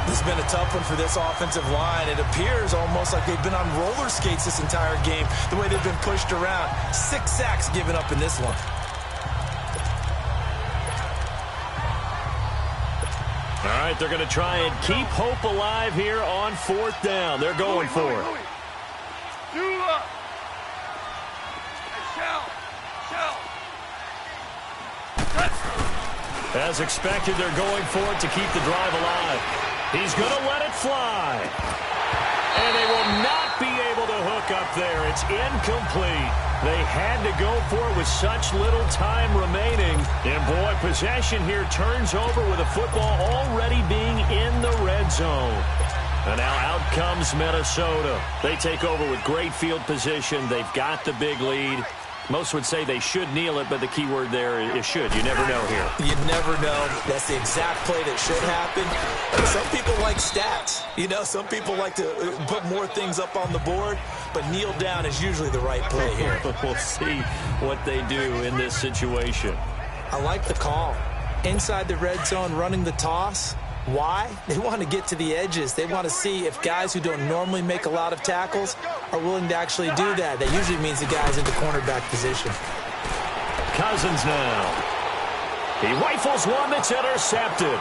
This has been a tough one for this offensive line. It appears almost like they've been on roller skates this entire game, the way they've been pushed around. 6 sacks given up in this one. All right, they're going to try and keep hope alive here on 4th down. They're going for it. As expected, they're going for it to keep the drive alive. He's going to let it fly. And they will not be able to hook up there. It's incomplete. They had to go for it with such little time remaining. And, boy, possession here turns over with a football already being in the red zone. And now out comes Minnesota. They take over with great field position. They've got the big lead. Most would say they should kneel it, but the key word there is should. You never know here. You never know. That's the exact play that should happen. Some people like stats. You know, some people like to put more things up on the board, but kneel down is usually the right play here. We'll see what they do in this situation. I like the call. Inside the red zone, running the toss. Why? They want to get to the edges. They want to see if guys who don't normally make a lot of tackles are willing to actually do that. That usually means the guy's into cornerback position. Cousins now. He rifles one that's intercepted.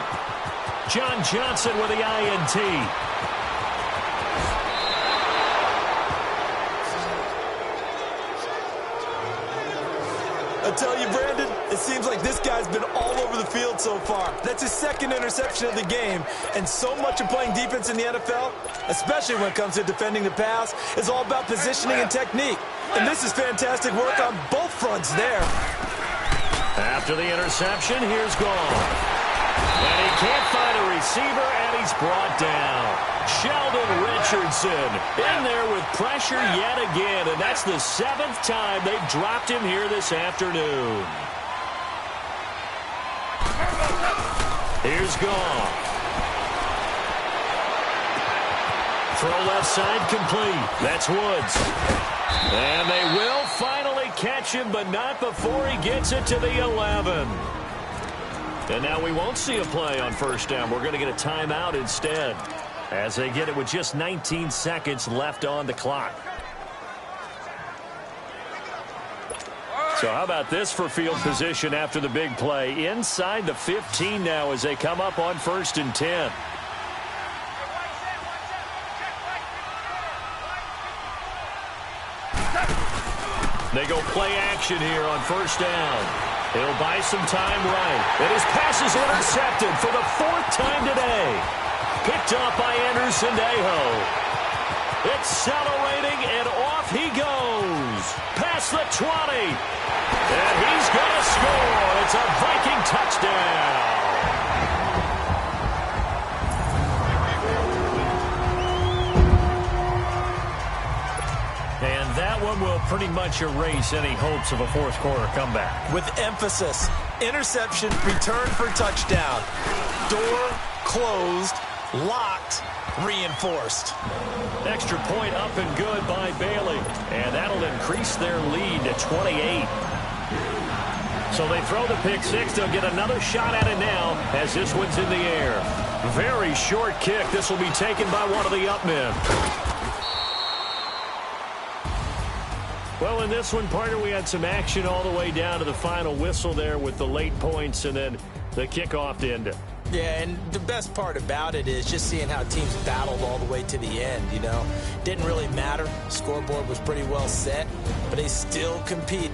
John Johnson with the INT. I tell you, Brandon, it seems like this guy's been all over the field so far. That's his 2nd interception of the game. And so much of playing defense in the NFL, especially when it comes to defending the pass, is all about positioning and technique. And this is fantastic work on both fronts there. After the interception, here's Goff. And he can't find a receiver, and he's brought down. Sheldon Richardson in there with pressure yet again, and that's the 7th time they've dropped him here this afternoon. Here's Goff. Throw left side complete. That's Woods. And they will finally catch him, but not before he gets it to the 11. And now we won't see a play on first down. We're going to get a timeout instead, as they get it with just 19 seconds left on the clock. So how about this for field position after the big play? Inside the 15 now as they come up on 1st and 10. They go play action here on 1st down. He'll buy some time right. And his pass is intercepted for the 4th time today. Picked up by Anderson-Dejo. Accelerating, and off he goes. Past the 20. And he's going to score. It's a Viking touchdown. And that one will pretty much erase any hopes of a 4th quarter comeback. With emphasis, interception, return for touchdown. Door closed, locked, reinforced. Extra point up and good by Bailey. And that'll increase their lead to 28. So they throw the pick six. They'll get another shot at it now as this one's in the air. Very short kick. This will be taken by one of the up men. Well, in this one, partner, we had some action all the way down to the final whistle there with the late points and then the kickoff to end it. Yeah, and the best part about it is just seeing how teams battled all the way to the end, you know. Didn't really matter. Scoreboard was pretty well set, but they still competed